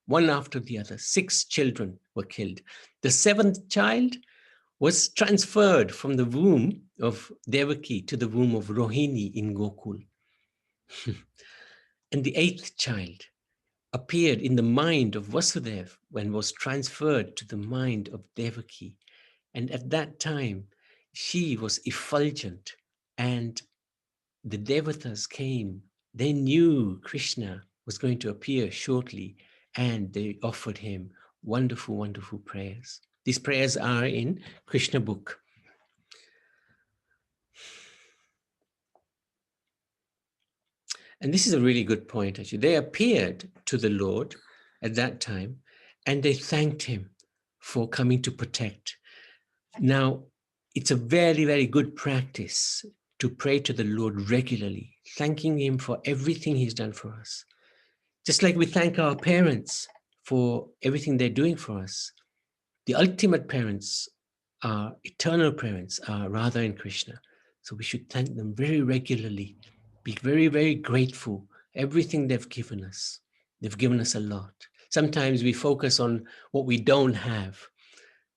one after the other. 6 children were killed. The 7th child was transferred from the womb of Devaki to the womb of Rohini in Gokul. And the 8th child appeared in the mind of Vasudev when was transferred to the mind of Devaki. And at that time, she was effulgent and the Devatas came. They knew Krishna was going to appear shortly and they offered him wonderful, wonderful prayers. These prayers are in Krishna book. And this is a really good point, actually. They appeared to the Lord at that time and they thanked him for coming to protect. Now, it's a very, very good practice to pray to the Lord regularly, thanking him for everything he's done for us. Just like we thank our parents for everything they're doing for us. The ultimate parents, our eternal parents, are Radha and Krishna. So we should thank them very regularly. Be very, very grateful. Everything they've given us. They've given us a lot. Sometimes we focus on what we don't have,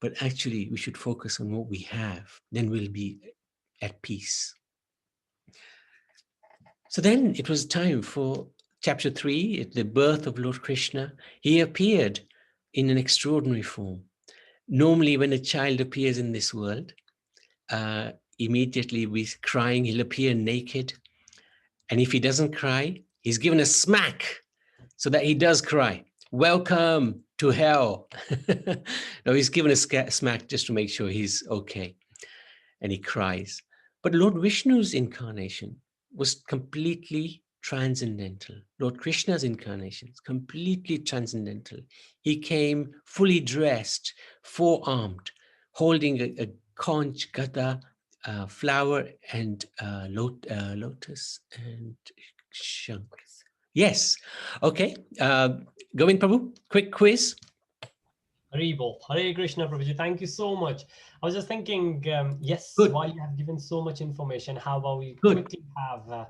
but actually we should focus on what we have. Then we'll be at peace. So then it was time for chapter 3, the birth of Lord Krishna. He appeared in an extraordinary form. Normally when a child appears in this world, immediately with crying, he'll appear naked. And if he doesn't cry, he's given a smack so that he does cry. Welcome to hell. No, he's given a smack just to make sure he's okay. And he cries. But Lord Vishnu's incarnation was completely transcendental. Lord Krishna's incarnation is completely transcendental. He came fully dressed, forearmed, holding a conch, gada, flower, and lotus and shank. Yes. Okay. Govind Prabhu, quick quiz. Haribol. Hare Krishna, Prabhuji. Thank you so much. I was just thinking, yes, Good. while you have given so much information, how about we Good. quickly have,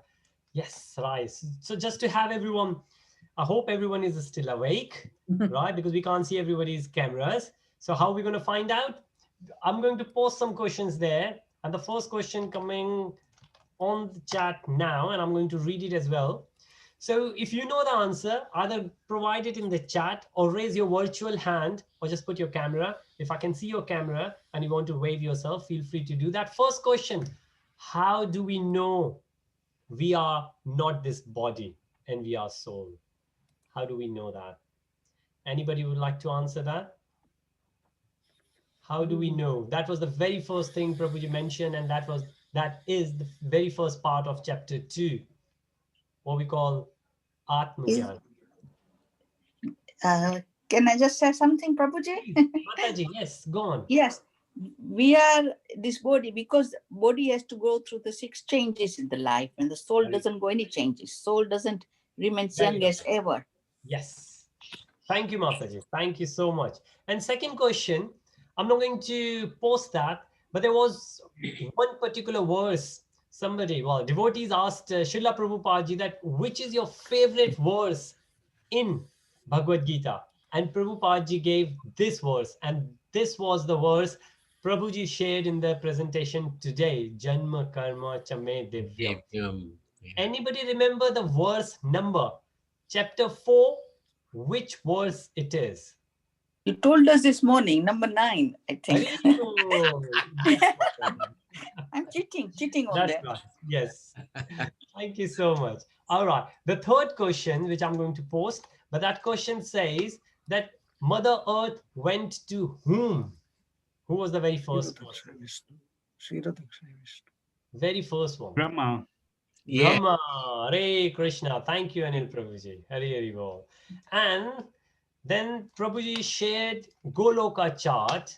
yes, right. So just to have everyone, I hope everyone is still awake, right? Because we can't see everybody's cameras. So how are we going to find out? I'm going to post some questions there. And the first question coming on the chat now, and I'm going to read it as well. So if you know the answer, either provide it in the chat or raise your virtual hand or just put your camera. If I can see your camera and you want to wave yourself, feel free to do that. First question, how do we know we are not this body and we are soul? How do we know that? Anybody would like to answer that? How do we know? That was the very first thing Prabhuji mentioned, and that is the very first part of chapter 2, what we call Atmagyan. Can I just say something, Prabhuji? Mataji, yes, go on. Yes, we are this body because body has to go through the 6 changes in the life, and the soul doesn't go any changes. Soul doesn't remain young as ever. Yes. Thank you, Mataji. Thank you so much. And second question, I'm not going to post that, but there was one particular verse. Somebody, well, devotees asked Srila Prabhupada that which is your favorite verse in Bhagavad Gita? And Prabhupada gave this verse, and this was the verse Prabhuji shared in the presentation today. Janma karma chame divyam. Anybody remember the verse number? Chapter 4, which verse it is? You told us this morning, number 9, I think. Yes. I'm cheating on That's that. right. Yes. Thank you so much. All right. The third question, which I'm going to post, but that question says that Mother Earth went to whom? Who was the very first person? Very first one. Brahma. Yeah. Brahma. Hare Krishna. Thank you, Anil Prabhuji. Hari Hari Bol. And then Prabhuji shared Goloka chart.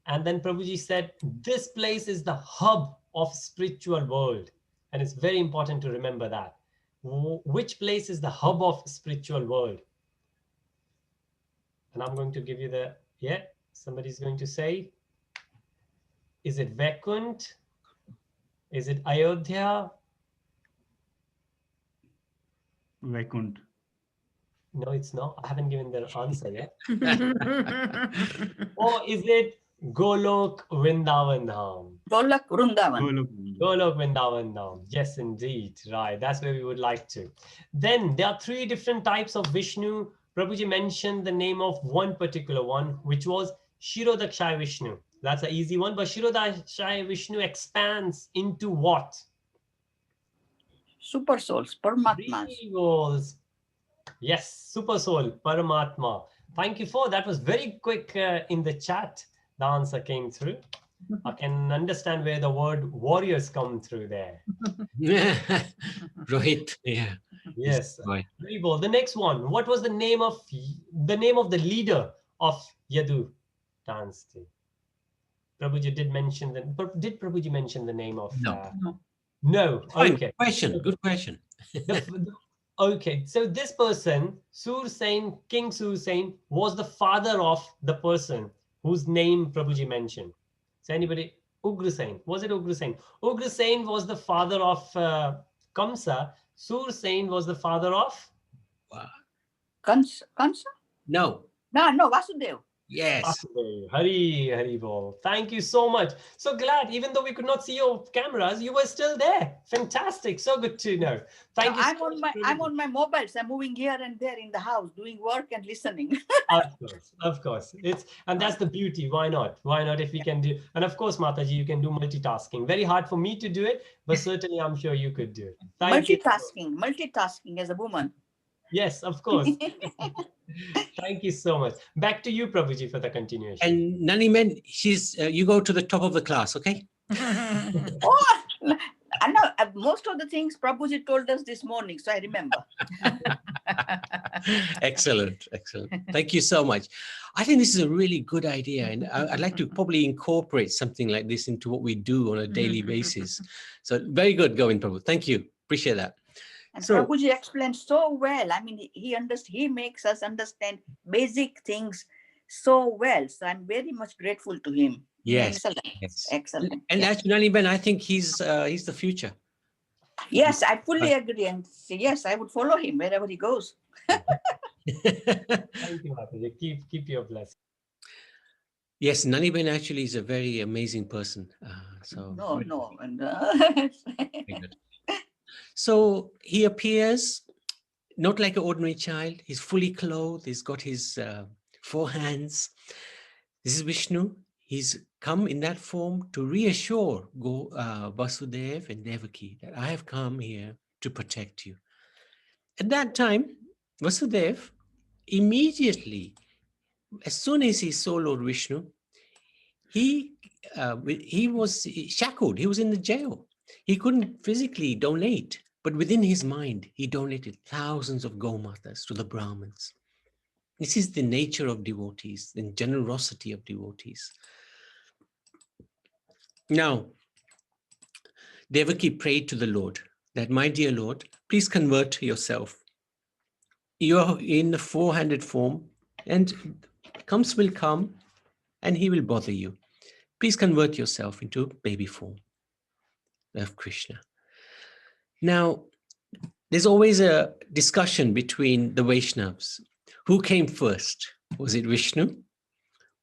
And then Prabhuji said, this place is the hub of spiritual world. And it's very important to remember that. Which place is the hub of spiritual world? And I'm going to give you the, yeah, somebody's going to say, is it Vaikunt? Is it Ayodhya? Vaikunt. No, it's not. I haven't given the answer yet. Or is it Golok Vrindavan Dham? Golok Vrindavan. Golok Vrindavan Dham. Yes, indeed. Right. That's where we would like to. Then there are 3 different types of Vishnu. Prabhuji mentioned the name of one particular one, which was Shirodakshaya Vishnu. That's an easy one. But Shirodakshaya Vishnu expands into what? Super souls, Paramatmas. Yes, super soul, Paramatma. Thank you for that. Was very quick in the chat. The answer came through. I can understand where the word warriors come through there. Rohit, yeah. Yes. Right. Very well. The next one. What was the name of the leader of Yadu dynasty? Prabhuji did mention the. Did Prabhuji mention the name of? No. Fine. Okay. Good question. Okay, so this person, Sursain, King Sursain, was the father of the person whose name Prabhuji mentioned. So anybody, Ugrasain, was it Ugrasain? Ugrasain was the father of Kamsa. Sursain was the father of? Kansa? No. No, Vasudev. Yes. Hari Bol. Thank you so much. So glad, even though we could not see your cameras, you were still there. Fantastic. So good to know. Thank you. I'm on my mobiles. I'm moving here and there in the house, doing work and listening. Of course. And that's the beauty. Why not? Why not if we can do? And of course, Mataji, you can do multitasking. Very hard for me to do it, but certainly I'm sure you could do it. Multitasking as a woman. Yes, of course. Thank you so much. Back to you, Prabhuji, for the continuation. And Naniman, you go to the top of the class, okay? Oh, I know most of the things Prabhuji told us this morning, so I remember. Excellent. Thank you so much. I think this is a really good idea, and I'd like to probably incorporate something like this into what we do on a daily basis. So very good going, Prabhu. Thank you. Appreciate that. And Prabhuji explained so well. I mean, he makes us understand basic things so well. So I'm very much grateful to him. Yes. Excellent. And actually, Ben, I think he's the future. Yes, I fully agree. And yes, I would follow him wherever he goes. Thank you, Mataji. Keep your blessing. Yes, Naniben actually is a very amazing person. Very good. So he appears not like an ordinary child. He's fully clothed. He's got his 4 hands. This is Vishnu. He's come in that form to reassure Vasudev and Devaki that I have come here to protect you. At that time, Vasudev immediately, as soon as he saw Lord Vishnu, he was shackled. He was in the jail. He couldn't physically donate, but within his mind, he donated thousands of Gomatas to the Brahmins. This is the nature of devotees, the generosity of devotees. Now, Devaki prayed to the Lord that, my dear Lord, please convert yourself. You are in the 4-handed form, and Kamsa will come and he will bother you. Please convert yourself into baby form of Krishna. Now, there's always a discussion between the Vaishnavas. Who came first? Was it Vishnu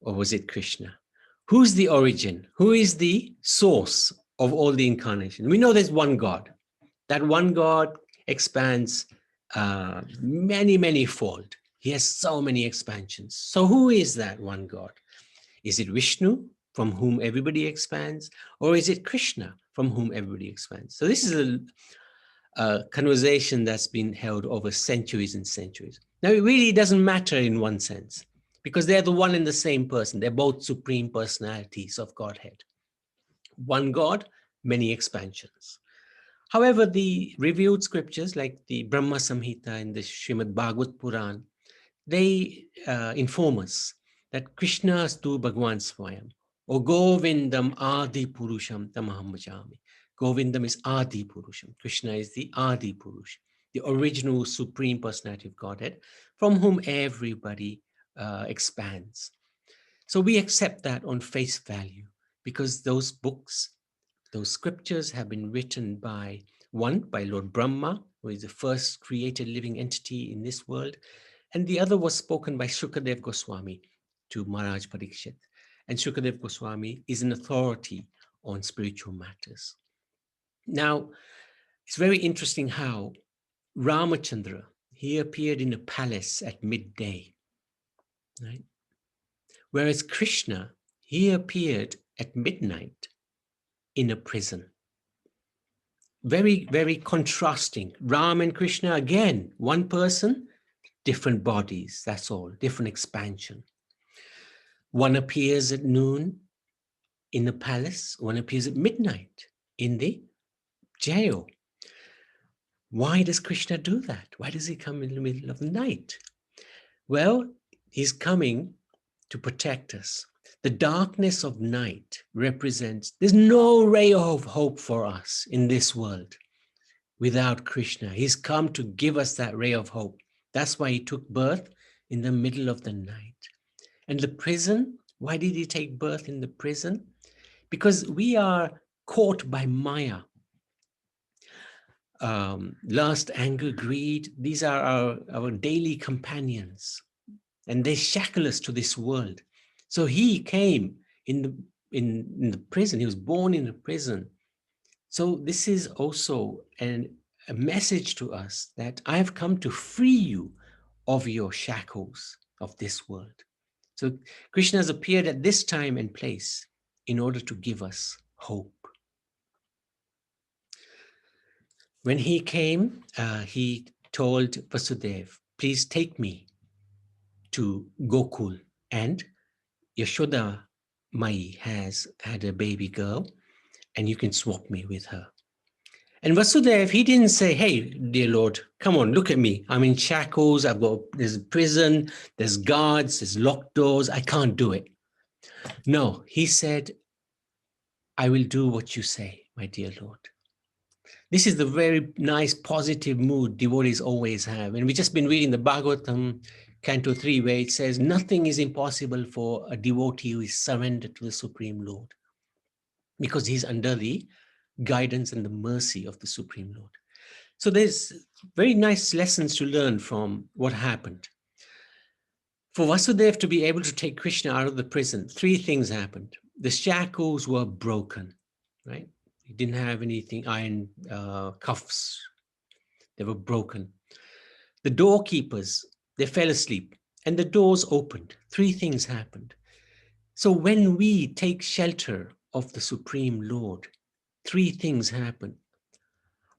or was it Krishna? Who's the origin? Who is the source of all the incarnation? We know there's one God. That one God expands many fold. He has so many expansions. So who is that one God? Is it Vishnu, from whom everybody expands, or is it Krishna, from whom everybody expands? So this is a conversation that's been held over centuries and centuries. Now, it really doesn't matter in one sense, because they're the one and the same person. They're both supreme personalities of Godhead. One God, many expansions. However, the revealed scriptures like the Brahma Samhita and the Srimad Bhagavad Puran, they inform us that Krishna stu Bhagwan Swayam, or Govindam Adi Purusham Tamaham Bhajami. Govindam is Adi Purusham. Krishna is the Adi Purush, the original supreme personality of Godhead, from whom everybody expands. So we accept that on face value, because those books, those scriptures have been written by Lord Brahma, who is the first created living entity in this world, and the other was spoken by Shukadev Goswami to Maharaj Parikshit. And Shukadev Goswami is an authority on spiritual matters. Now, it's very interesting how Ramachandra, he appeared in a palace at midday, right? Whereas Krishna, he appeared at midnight in a prison. Very, very contrasting. Ram and Krishna, again, one person, different bodies, that's all, different expansion. One appears at noon in the palace, one appears at midnight in the jail. Why does Krishna do that? Why does he come in the middle of the night? Well, he's coming to protect us. The darkness of night represents, there's no ray of hope for us in this world without Krishna. He's come to give us that ray of hope. That's why he took birth in the middle of the night. And the prison, why did he take birth in the prison? Because we are caught by Maya. Lust, anger, greed, these are our daily companions. And they shackle us to this world. So he came in the prison. He was born in a prison. So this is also a message to us that I have come to free you of your shackles of this world. So Krishna has appeared at this time and place in order to give us hope. When he came, he told Vasudev, please take me to Gokul. And Yashoda Mai has had a baby girl, and you can swap me with her. And Vasudev, he didn't say, hey, dear Lord, come on, look at me. I'm in shackles. There's a prison, there's guards, there's locked doors. I can't do it. No, he said, I will do what you say, my dear Lord. This is the very nice, positive mood devotees always have. And we've just been reading the Bhagavatam, Canto 3, where it says, nothing is impossible for a devotee who is surrendered to the Supreme Lord, because he's under the guidance and the mercy of the Supreme Lord. So there's very nice lessons to learn from what happened. For Vasudev to be able to take Krishna out of the prison, three things happened. The shackles were broken, right? He didn't have anything, iron cuffs. They were broken. The doorkeepers, they fell asleep and the doors opened. Three things happened. So when we take shelter of the Supreme Lord, three things happen.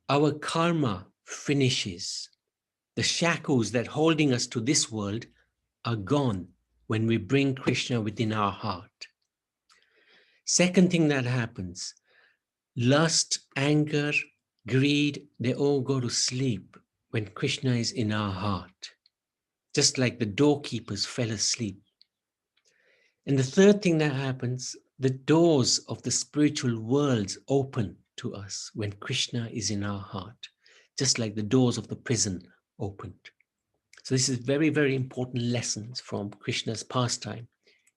Our karma finishes. The shackles that holding us to this world are gone when we bring Krishna within our heart. Second thing that happens, lust, anger, greed, they all go to sleep when Krishna is in our heart, just like the doorkeepers fell asleep. And the third thing that happens, the doors of the spiritual worlds open to us when Krishna is in our heart, just like the doors of the prison opened. So this is very, very important lessons from Krishna's pastime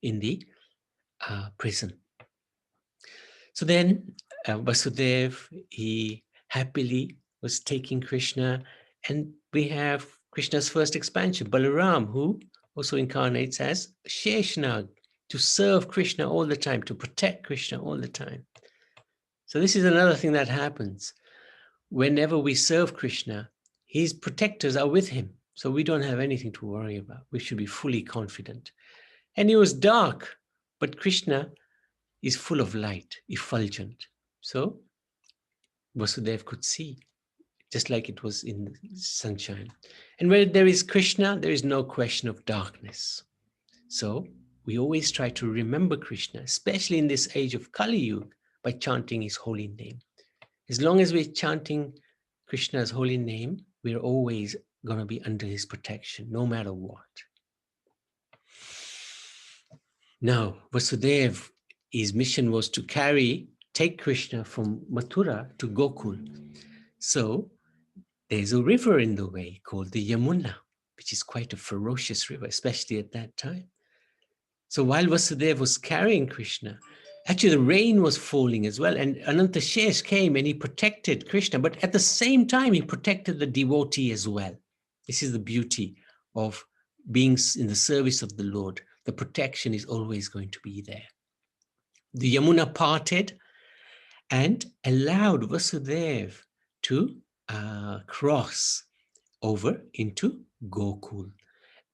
in the prison. So then Vasudev, he happily was taking Krishna, and we have Krishna's first expansion, Balaram, who also incarnates as Sheshnag, to serve Krishna all the time, to protect Krishna all the time. So this is another thing that happens. Whenever we serve Krishna, his protectors are with him. So we don't have anything to worry about. We should be fully confident. And it was dark, but Krishna is full of light, effulgent. So Vasudev could see. just like it was in the sunshine. And where there is Krishna, there is no question of darkness. So we always try to remember Krishna, especially in this age of Kali Yuga, by chanting his holy name. As long as we're chanting Krishna's holy name, we're always going to be under his protection, no matter what. Now, Vasudev, his mission was to take Krishna from Mathura to Gokul. So there's a river in the way called the Yamuna, which is quite a ferocious river, especially at that time. So while Vasudev was carrying Krishna, actually the rain was falling as well, and Anantashesh came and he protected Krishna, but at the same time he protected the devotee as well. This is the beauty of being in the service of the Lord. The protection is always going to be there. The Yamuna parted and allowed Vasudev to cross over into Gokul.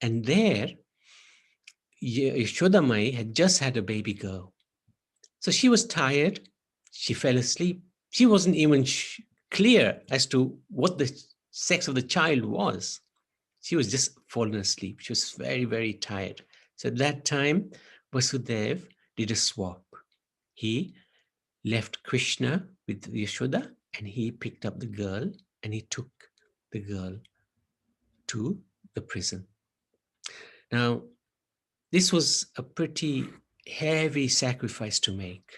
And there, Yashodamai had just had a baby girl. So she was tired. She fell asleep. She wasn't even clear as to what the sex of the child was. She was just fallen asleep. She was very, very tired. So at that time, Vasudev did a swap. He left Krishna with Yashoda and he picked up the girl and he took the girl to the prison. Now, this was a pretty heavy sacrifice to make,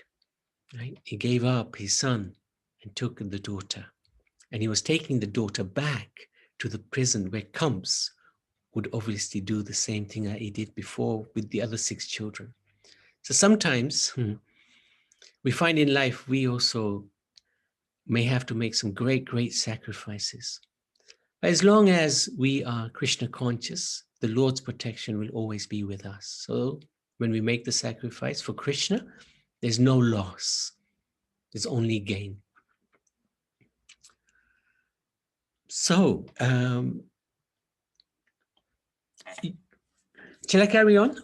right? He gave up his son and took the daughter. And he was taking the daughter back to the prison where Kamsa would obviously do the same thing that he did before with the other 6 children. So sometimes we find in life we also may have to make some great, great sacrifices. But as long as we are Krishna conscious, the Lord's protection will always be with us. So when we make the sacrifice for Krishna, there's no loss. There's only gain. So, shall I carry on?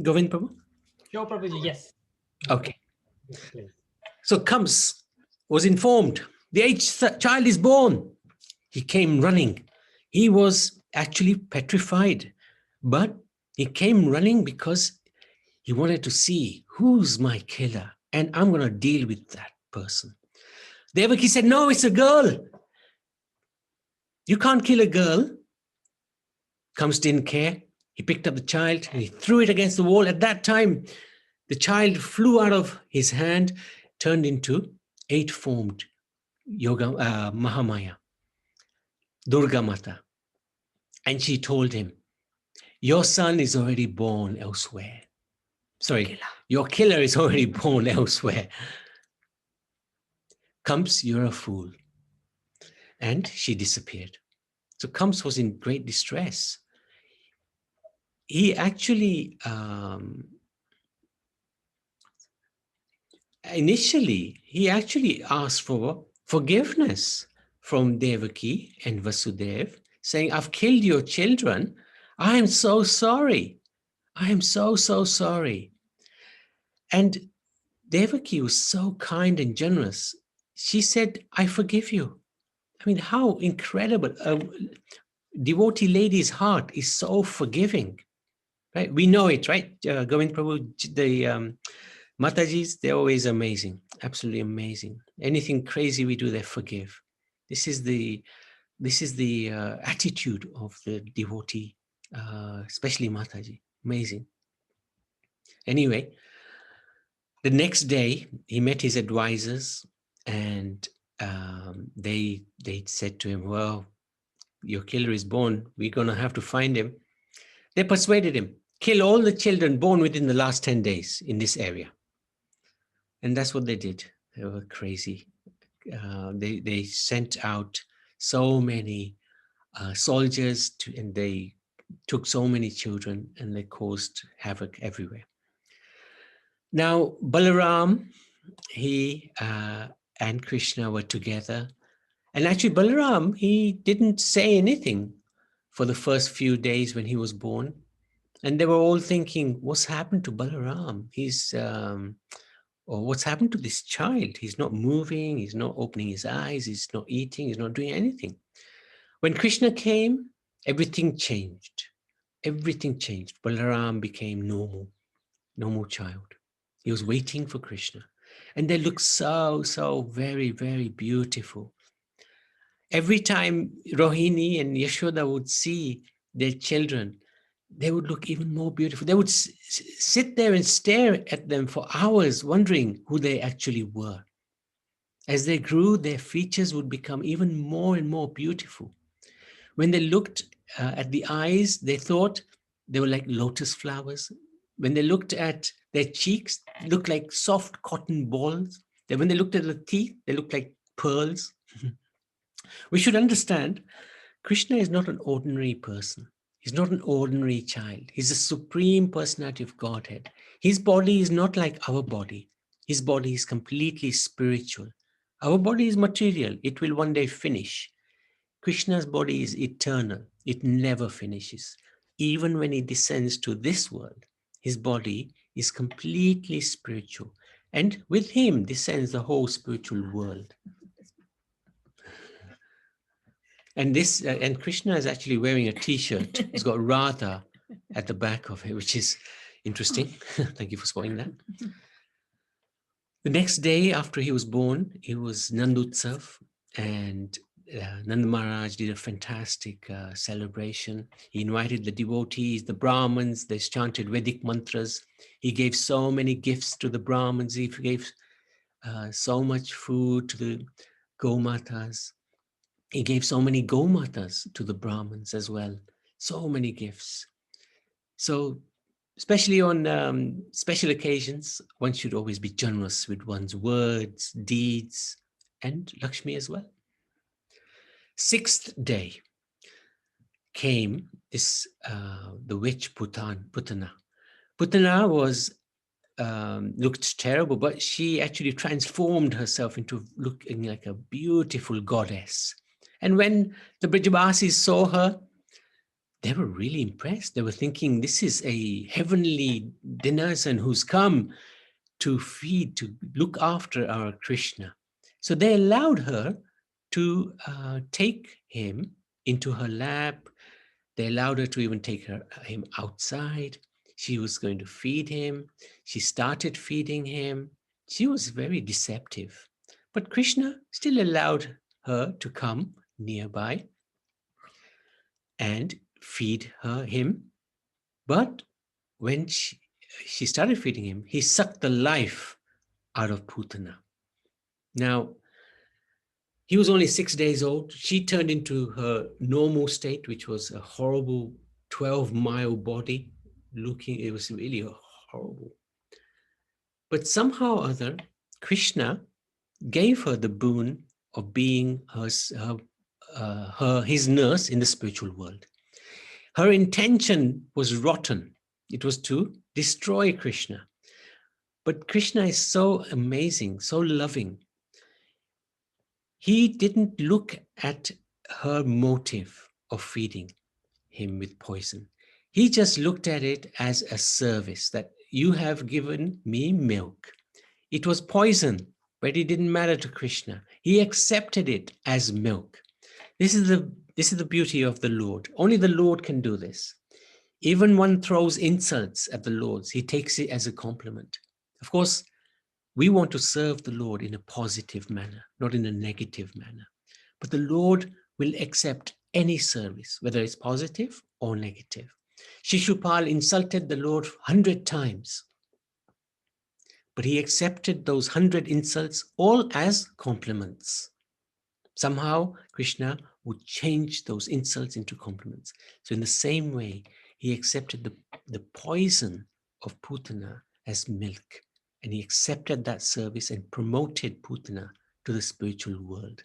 Govind Prabhu? Sure, Prabhuji, yes. Okay. Please. So Kamsa was informed, the 8th child is born. He came running. He was actually petrified, but he came running because he wanted to see who's my killer and I'm going to deal with that person. Devaki said, no, it's a girl. You can't kill a girl. Kamsa didn't care. He picked up the child and he threw it against the wall. At that time, the child flew out of his hand, turned into 8-formed Mahamaya, Durga Mata. And she told him, your son is already born elsewhere. Sorry, your killer is already born elsewhere. Kamsa, you're a fool. And she disappeared. So Kamsa was in great distress. He actually, initially, he actually asked for forgiveness from Devaki and Vasudev, saying, I've killed your children. I am so sorry. I am so, so sorry. And Devaki was so kind and generous. She said, I forgive you. I mean, how incredible. A devotee lady's heart is so forgiving. Right? We know it, right? Govind Prabhu, the Matajis, they're always amazing. Absolutely amazing. Anything crazy we do, they forgive. This is the attitude of the devotee, especially Mataji. Amazing. Anyway, the next day he met his advisors, and they said to him, "Well, your killer is born. We're gonna have to find him." They persuaded him, kill all the children born within the last 10 days in this area, and that's what they did. They were crazy. They sent out so many soldiers and they took so many children and they caused havoc everywhere. Now, Balaram, he and Krishna were together. And actually, Balaram, he didn't say anything for the first few days when he was born. And they were all thinking, what's happened to Balaram? Or what's happened to this child? He's not moving, he's not opening his eyes, he's not eating, he's not doing anything. When Krishna came, everything changed. Everything changed. Balaram became normal child. He was waiting for Krishna. And they looked so very, very beautiful. Every time Rohini and Yashoda would see their children, they would look even more beautiful. They would sit there and stare at them for hours, wondering who they actually were. As they grew, their features would become even more and more beautiful. When they looked at the eyes, they thought they were like lotus flowers. When they looked at their cheeks, they looked like soft cotton balls. Then when they looked at the teeth, they looked like pearls. We should understand, Krishna is not an ordinary person. He's not an ordinary child. He's the supreme personality of Godhead. His body is not like our body. His body is completely spiritual. Our body is material. It will one day finish. Krishna's body is eternal. It never finishes. Even when he descends to this world, his body is completely spiritual. And with him descends the whole spiritual world. And this, and Krishna is actually wearing a t-shirt. It's got Radha at the back of it, which is interesting. Thank you for spotting that. The next day after he was born, it was Nandutsav, and Nanda Maharaj did a fantastic celebration. He invited the devotees, the Brahmins, they chanted Vedic mantras. He gave so many gifts to the Brahmins. He gave so much food to the Gomatas. He gave so many Gomatas to the Brahmins as well. So many gifts. So especially on special occasions, one should always be generous with one's words, deeds, and Lakshmi as well. Sixth day came this the witch Putana. Putana was looked terrible, but she actually transformed herself into looking like a beautiful goddess. And when the Brijabasis saw her, they were really impressed. They were thinking, this is a heavenly denizen who's come to feed, to look after our Krishna. So they allowed her to take him into her lap. They allowed her to even take him outside. She was going to feed him. She started feeding him. She was very deceptive. But Krishna still allowed her to come nearby and feed him. But when she started feeding him, he sucked the life out of Putana. Now, he was only 6 days old. She turned into her normal state, which was a horrible 12-mile body. It was really horrible. But somehow or other, Krishna gave her the boon of being his nurse in the spiritual world. Her intention was rotten. It was to destroy Krishna. But Krishna is so amazing, so loving. He didn't look at her motive of feeding him with poison. He just looked at it as a service, that you have given me milk. It was poison, but it didn't matter to Krishna. He accepted it as milk. This is the beauty of the Lord. Only the Lord can do this. Even one throws insults at the Lord, he takes it as a compliment. Of course, we want to serve the Lord in a positive manner, not in a negative manner. But the Lord will accept any service, whether it's positive or negative. Shishupal insulted the Lord 100 times, but he accepted those 100 insults all as compliments. Somehow, Krishna would change those insults into compliments. So in the same way, he accepted the poison of Putana as milk, and he accepted that service and promoted Putana to the spiritual world.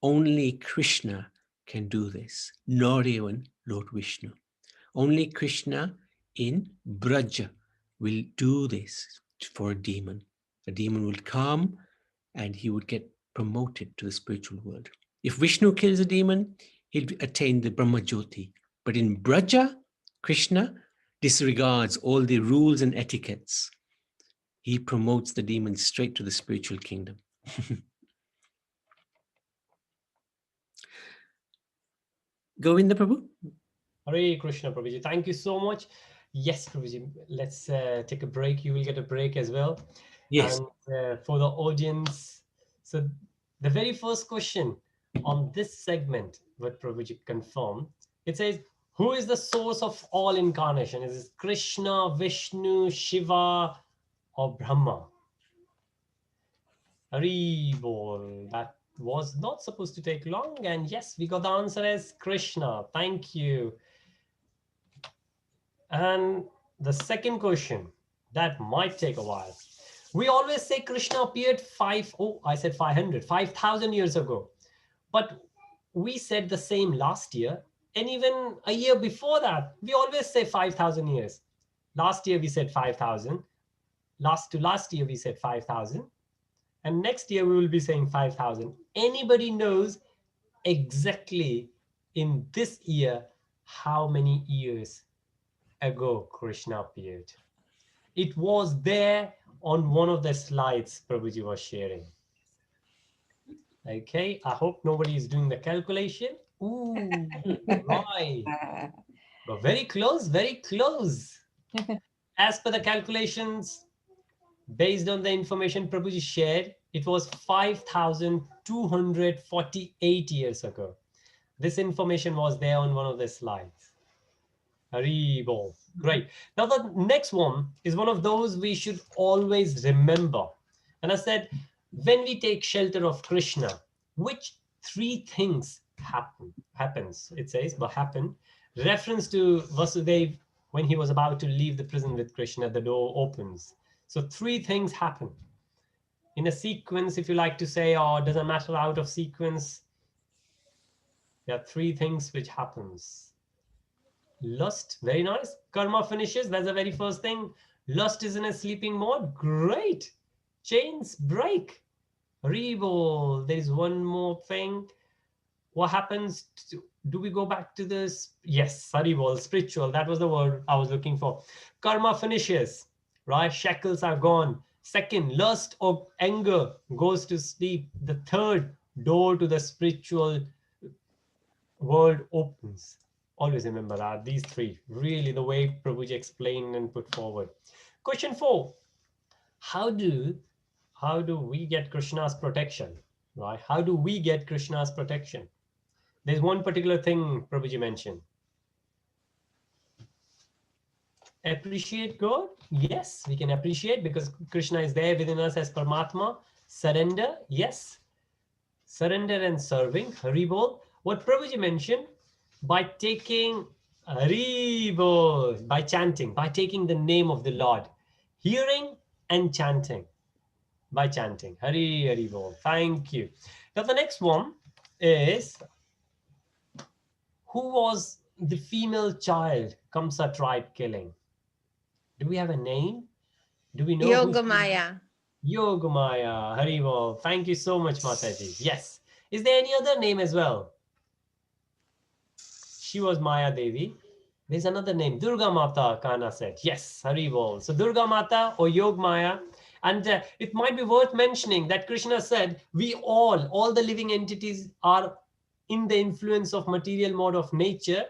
Only Krishna can do this, not even Lord Vishnu. Only Krishna in Braja will do this for a demon. A demon will come and he would get promoted to the spiritual world. If Vishnu kills a demon, he'll attain the Brahma Jyoti. But in Braja, Krishna disregards all the rules and etiquettes. he promotes the demons straight to the spiritual kingdom. Govinda Prabhu. Hare Krishna, Prabhuji. Thank you so much. Yes, Prabhuji. Let's take a break. You will get a break as well. Yes. And for the audience, so the very first question on this segment, what Prabhuji confirmed, it says, who is the source of all incarnation? Is it Krishna, Vishnu, Shiva, or Brahma? Hari bol. That was not supposed to take long. And yes, we got the answer as Krishna. Thank you. And the second question, that might take a while. We always say Krishna appeared 5,000 years ago. But we said the same last year. And even a year before that, we always say 5,000 years. Last year we said 5,000. Last year we said 5,000. And next year we will be saying 5,000. Anybody knows exactly in this year how many years ago Krishna appeared? It was there on one of the slides Prabhuji was sharing. Okay, I hope nobody is doing the calculation. Ooh, right. But very close, very close. As per the calculations, based on the information Prabhuji shared, it was 5,248 years ago. This information was there on one of the slides. Haribol. Great. Now the next one is one of those we should always remember. And I said, when we take shelter of Krishna, which three things happens? It says, but happened. Reference to Vasudev when he was about to leave the prison with Krishna, the door opens. So three things happen. In a sequence, if you like to say, or doesn't matter out of sequence, there are three things which happens. Lust, very nice. Karma finishes, that's the very first thing. Lust is in a sleeping mode, great. Chains break. Rebel, there's one more thing. What happens? Do we go back to this? Yes, Haribol, spiritual, that was the word I was looking for. Karma finishes, right? Shackles are gone. Second, lust or anger goes to sleep. The third, door to the spiritual world opens. Always remember that, these three, really the way Prabhuji explained and put forward. Question 4, how do we get Krishna's protection, right? How do we get Krishna's protection? There's one particular thing Prabhuji mentioned. Appreciate God? Yes, we can appreciate because Krishna is there within us as Paramatma. Surrender? Yes. Surrender and serving, Haribol. What Prabhuji mentioned, by taking Haribol, by chanting, by taking the name of the Lord, hearing and chanting, by chanting, Hari Haribol. Thank you. Now the next one is, who was the female child Kamsa tried killing? Do we have a name? Do we know? Yogamaya. Yogamaya, Haribol. Thank you so much, Mataji. Yes. Is there any other name as well? She was Maya Devi. There's another name, Durga Mata, Kana said. Yes, Haribol. So Durga Mata or Yog Maya. And it might be worth mentioning that Krishna said, we all the living entities are in the influence of material mode of nature,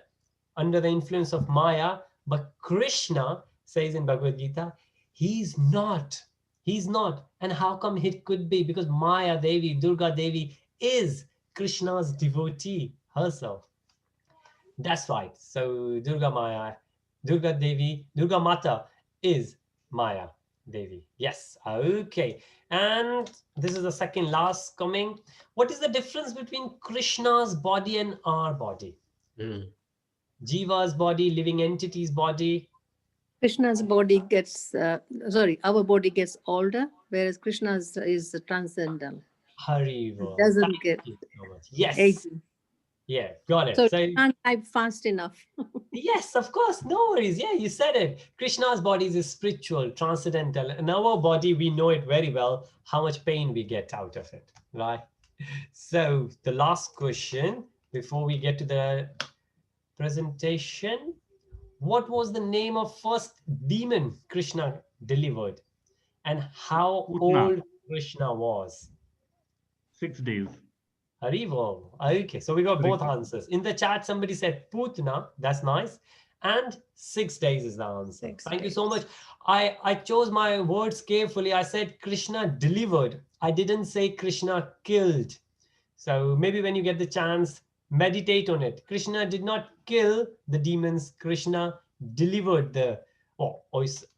under the influence of Maya. But Krishna says in Bhagavad Gita, he's not. He's not. And how come it could be? Because Maya Devi, Durga Devi is Krishna's devotee herself. That's right. So Durga Devi, Durga Mata is Maya Devi. Yes. Okay. And this is the second last coming. What is the difference between Krishna's body and our body? Jiva's body, living entity's body. Krishna's body gets, our body gets older, whereas Krishna's is transcendental. Haribol. Doesn't get so much. Yes. aging. Yeah, got it. So you can't type fast enough. Yes, of course. No worries. Yeah, you said it. Krishna's body is spiritual, transcendental. And our body, we know it very well, how much pain we get out of it, right? So the last question, before we get to the presentation, what was the name of first demon Krishna delivered? and how Putna. old Krishna was? 6 days. Haribo. Okay, so we got both Correct. answers. In the chat, somebody said Putna. That's nice. And 6 days is the answer. Thank you so much. I chose my words carefully. I said Krishna delivered. I didn't say Krishna killed. So maybe when you get the chance, meditate on it. Krishna did not kill the demons. Krishna delivered the, or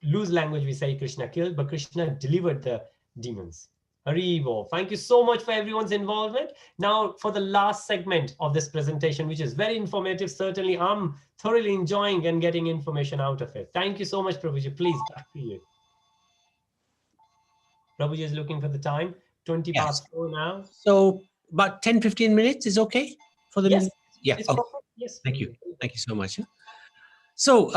loose language, we say Krishna killed, but Krishna delivered the demons. Haribo. Thank you so much for everyone's involvement. Now for the last segment of this presentation, which is very informative. Certainly I'm thoroughly enjoying and getting information out of it. Thank you so much, Prabhuji. Please, back to you. Prabhuji is looking for the time. 20 past 4 now. So about 10-15 minutes is okay for the Yes. Yeah. It's Okay. perfect. Yes. Thank you. Thank you so much. So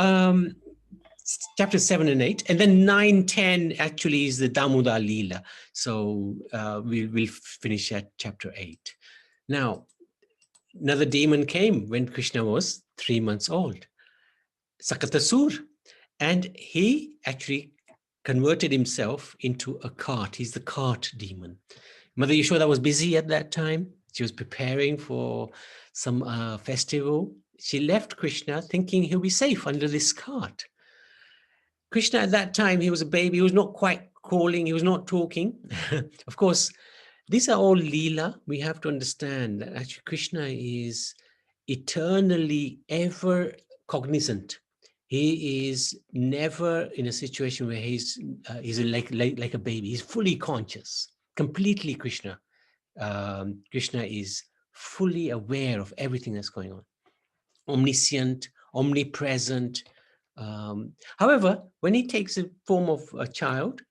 chapter 7 and 8, and then 9, 10 actually is the Damodar Leela. So we'll finish at chapter 8. Now, another demon came when Krishna was 3 months old, Sakatasur, and he actually converted himself into a cart. He's the cart demon. Mother Yashoda was busy at that time. She was preparing for some festival. She left Krishna thinking he'll be safe under this cart. Krishna at that time, he was a baby. He was not quite crawling. He was not talking. Of course, these are all Leela. We have to understand that actually Krishna is eternally ever cognizant. He is never in a situation where he's like a baby. He's fully conscious, completely Krishna. Krishna is fully aware of everything that's going on. Omniscient, omnipresent. However, when he takes the form of a child,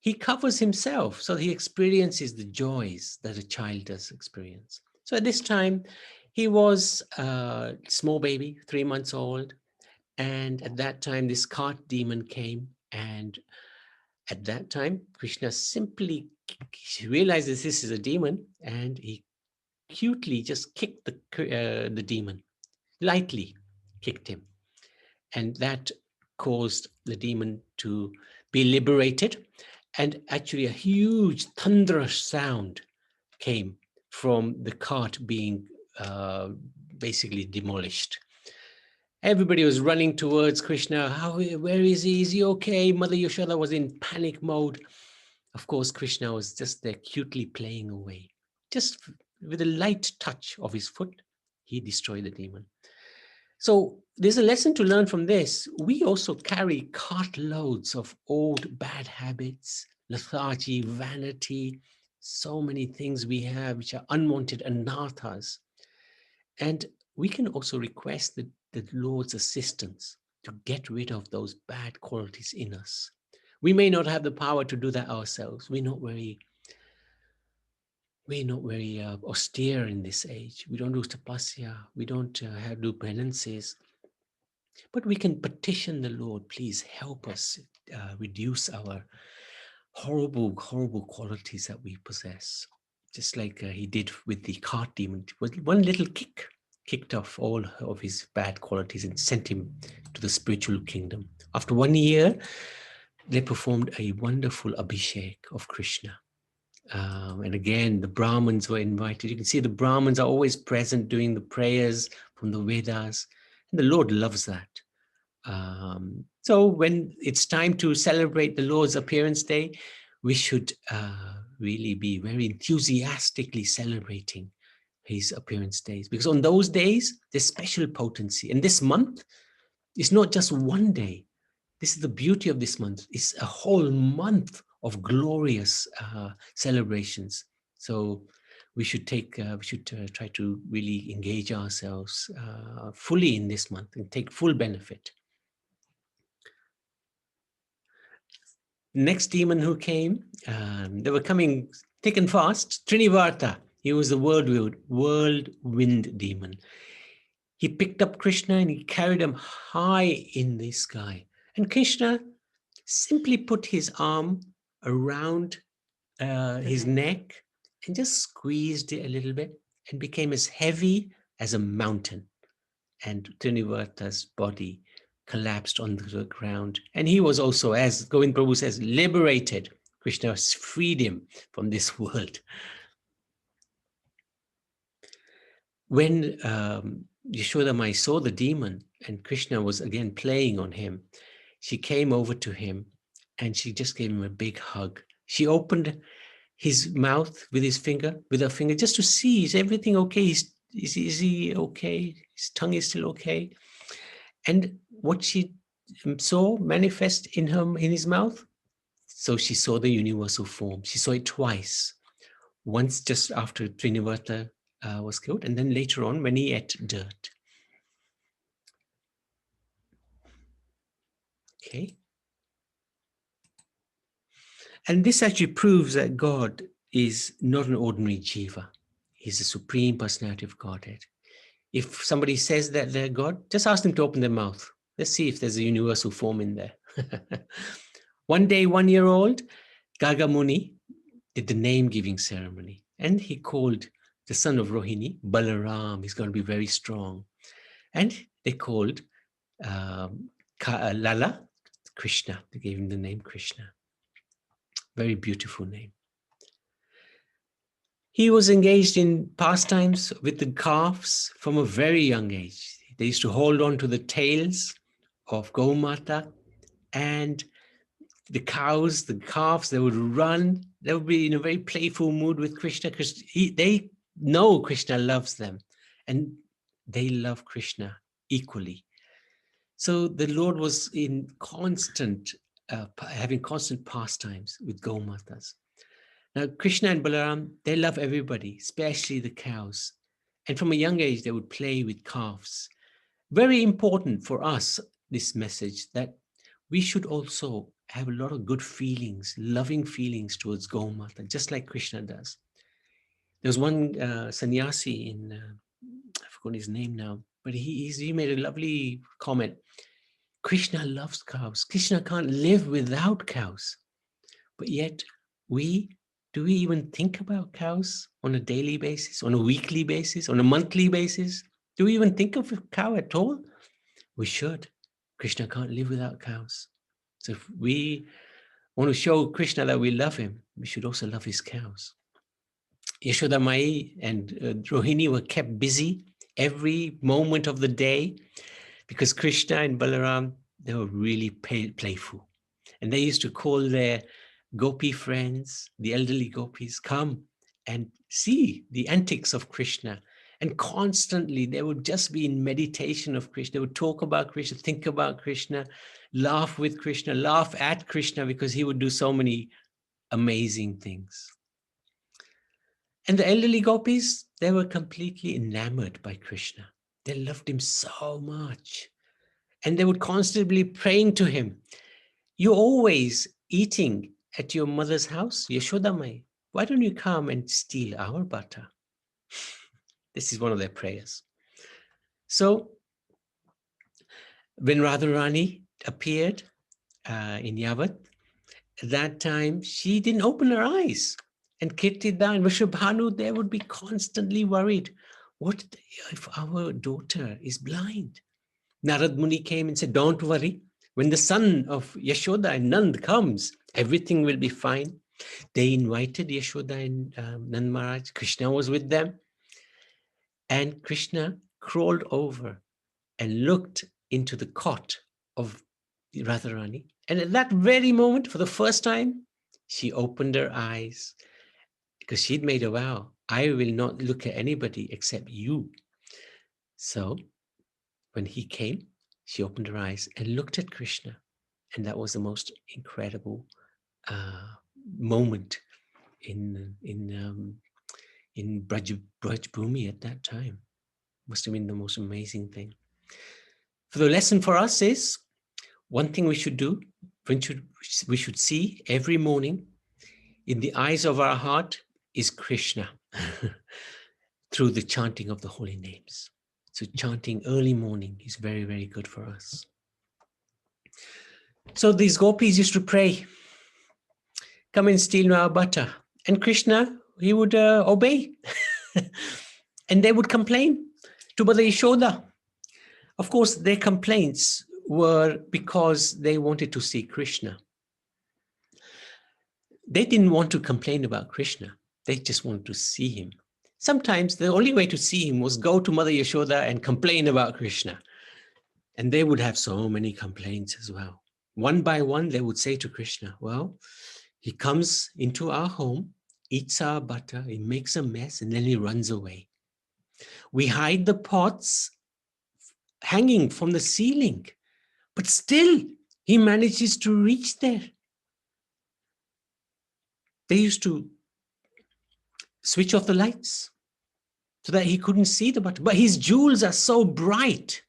he covers himself, so he experiences the joys that a child does experience. So at this time, he was a small baby, 3 months old. And at that time, this cart demon came. And at that time, Krishna simply realizes this is a demon, and he cutely just kicked the demon, lightly kicked him. And that caused the demon to be liberated. And actually a huge thunderous sound came from the cart being basically demolished. Everybody was running towards Krishna. Where is he? Is he okay? Mother Yashoda was in panic mode. Of course, Krishna was just there cutely playing away. Just with a light touch of his foot, he destroyed the demon. So there's a lesson to learn from this. We also carry cartloads of old bad habits, lethargy, vanity, so many things we have which are unwanted anarthas. And we can also request the Lord's assistance to get rid of those bad qualities in us. We may not have the power to do that ourselves. We're not very austere in this age. We don't do tapasya. We don't do penances. But we can petition the Lord, please help us reduce our horrible, horrible qualities that we possess. Just like he did with the cart demon. With one little kick, kicked off all of his bad qualities and sent him to the spiritual kingdom. After 1 year, they performed a wonderful abhishek of Krishna. And again, the Brahmins were invited. You can see the Brahmins are always present doing the prayers from the Vedas. And the Lord loves that. So when it's time to celebrate the Lord's appearance day, we should really be very enthusiastically celebrating his appearance days, because on those days, there's special potency. And this month is not just one day. This is the beauty of this month. It's a whole month of glorious celebrations. So we should try to really engage ourselves fully in this month and take full benefit. Next demon who came, they were coming thick and fast. Trinivarta, he was the whirlwind demon. He picked up Krishna and he carried him high in the sky. And Krishna simply put his arm around his neck and just squeezed it a little bit and became as heavy as a mountain. And Trinivarta's body collapsed on the ground. And he was also, as Govind Prabhu says, liberated. Krishna freed him from this world. When Yashoda Mai saw the demon and Krishna was again playing on him, she came over to him and she just gave him a big hug. She opened his mouth with her finger, just to see, is everything okay? Is he okay? His tongue is still okay? And what she saw manifest in his mouth, so she saw the universal form. She saw it twice. Once just after Trinivarta was killed, and then later on when he ate dirt. Okay. And this actually proves that God is not an ordinary jiva. He's the Supreme Personality of Godhead. If somebody says that they're God, just ask them to open their mouth. Let's see if there's a universal form in there. One day, 1 year old, Gaga Muni did the name-giving ceremony. And he called the son of Rohini, Balaram. He's going to be very strong. And they called Lala Krishna. They gave him the name Krishna. Very beautiful name. He was engaged in pastimes with the calves from a very young age. They used to hold on to the tails of Gaumata, and the cows, the calves, they would run. They would be in a very playful mood with Krishna because they know Krishna loves them and they love Krishna equally. So the Lord was in constant, having constant pastimes with Gaumatas. Now, Krishna and Balaram, they love everybody, especially the cows. And from a young age, they would play with calves. Very important for us, this message, that we should also have a lot of good feelings, loving feelings towards Gaumata, just like Krishna does. There was one sannyasi in, I forgot his name now, but he made a lovely comment. Krishna loves cows. Krishna can't live without cows. But yet, do we even think about cows on a daily basis, on a weekly basis, on a monthly basis? Do we even think of a cow at all? We should. Krishna can't live without cows. So if we want to show Krishna that we love him, we should also love his cows. Yashoda Mai and Rohini were kept busy every moment of the day because Krishna and Balaram, they were really playful. And they used to call their gopi friends, the elderly gopis, come and see the antics of Krishna. And constantly they would just be in meditation of Krishna. They would talk about Krishna, think about Krishna, laugh with Krishna, laugh at Krishna because he would do so many amazing things. And the elderly gopis, they were completely enamored by Krishna. They loved him so much. And they would constantly be praying to him. You're always eating at your mother's house, Yashoda Mai. Why don't you come and steal our butter? This is one of their prayers. So when Radharani appeared in Yavat, at that time, she didn't open her eyes. And Kirtida and Vrishabhanu, they would be constantly worried. What if our daughter is blind? Narad Muni came and said, don't worry. When the son of Yashoda and Nand comes, everything will be fine. They invited Yashoda and Nand Maharaj. Krishna was with them. And Krishna crawled over and looked into the cot of Radharani. And at that very moment, for the first time, she opened her eyes because she'd made a vow. I will not look at anybody except you. So when he came, she opened her eyes and looked at Krishna. And that was the most incredible moment in Braj Bhumi at that time. Must have been the most amazing thing. So the lesson for us is, one thing we should do, we should see every morning in the eyes of our heart is Krishna through the chanting of the holy names. So chanting early morning is very, very good for us. So these gopis used to pray, come and steal our butter. And Krishna, he would obey. And they would complain to Mother Yashoda. Of course, their complaints were because they wanted to see Krishna. They didn't want to complain about Krishna. They just wanted to see him. Sometimes the only way to see him was go to Mother Yashoda and complain about Krishna. And they would have so many complaints as well. One by one, they would say to Krishna, well, he comes into our home, eats our butter, he makes a mess, and then he runs away. We hide the pots hanging from the ceiling, but still he manages to reach there. They used to switch off the lights so that he couldn't see the butter. But his jewels are so bright.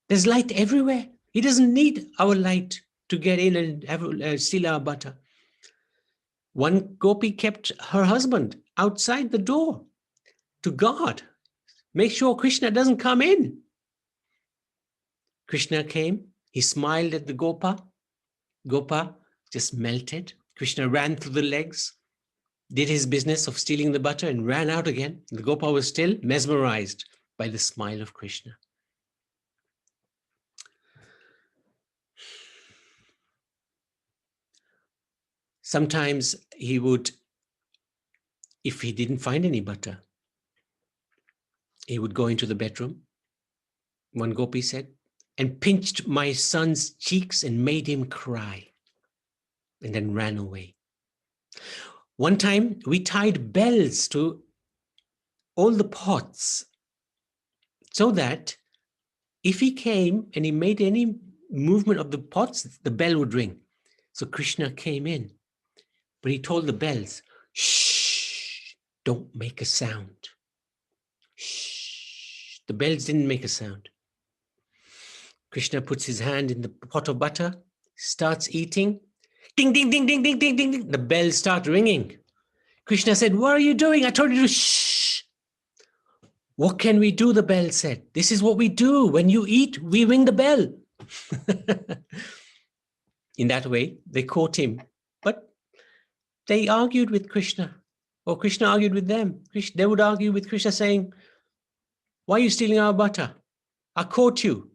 There's light everywhere. He doesn't need our light to get in and have, steal our butter. One gopi kept her husband outside the door to guard. Make sure Krishna doesn't come in. Krishna came. He smiled at the Gopa. Gopa just melted. Krishna ran through the legs, did his business of stealing the butter and ran out again. The Gopa was still mesmerized by the smile of Krishna. Sometimes he would, if he didn't find any butter, he would go into the bedroom, one gopi said, and pinched my son's cheeks and made him cry, and then ran away. One time we tied bells to all the pots so that if he came and he made any movement of the pots, the bell would ring. So Krishna came in, but he told the bells, shh, don't make a sound. Shh. The bells didn't make a sound. Krishna puts his hand in the pot of butter, starts eating. Ding, ding, ding, ding, ding, ding, ding, ding. The bells start ringing. Krishna said, what are you doing? I told you to shh. What can we do? The bell said. This is what we do. When you eat, we ring the bell. In that way, they caught him. But they argued with Krishna, or Krishna argued with them. They would argue with Krishna saying, why are you stealing our butter? I caught you.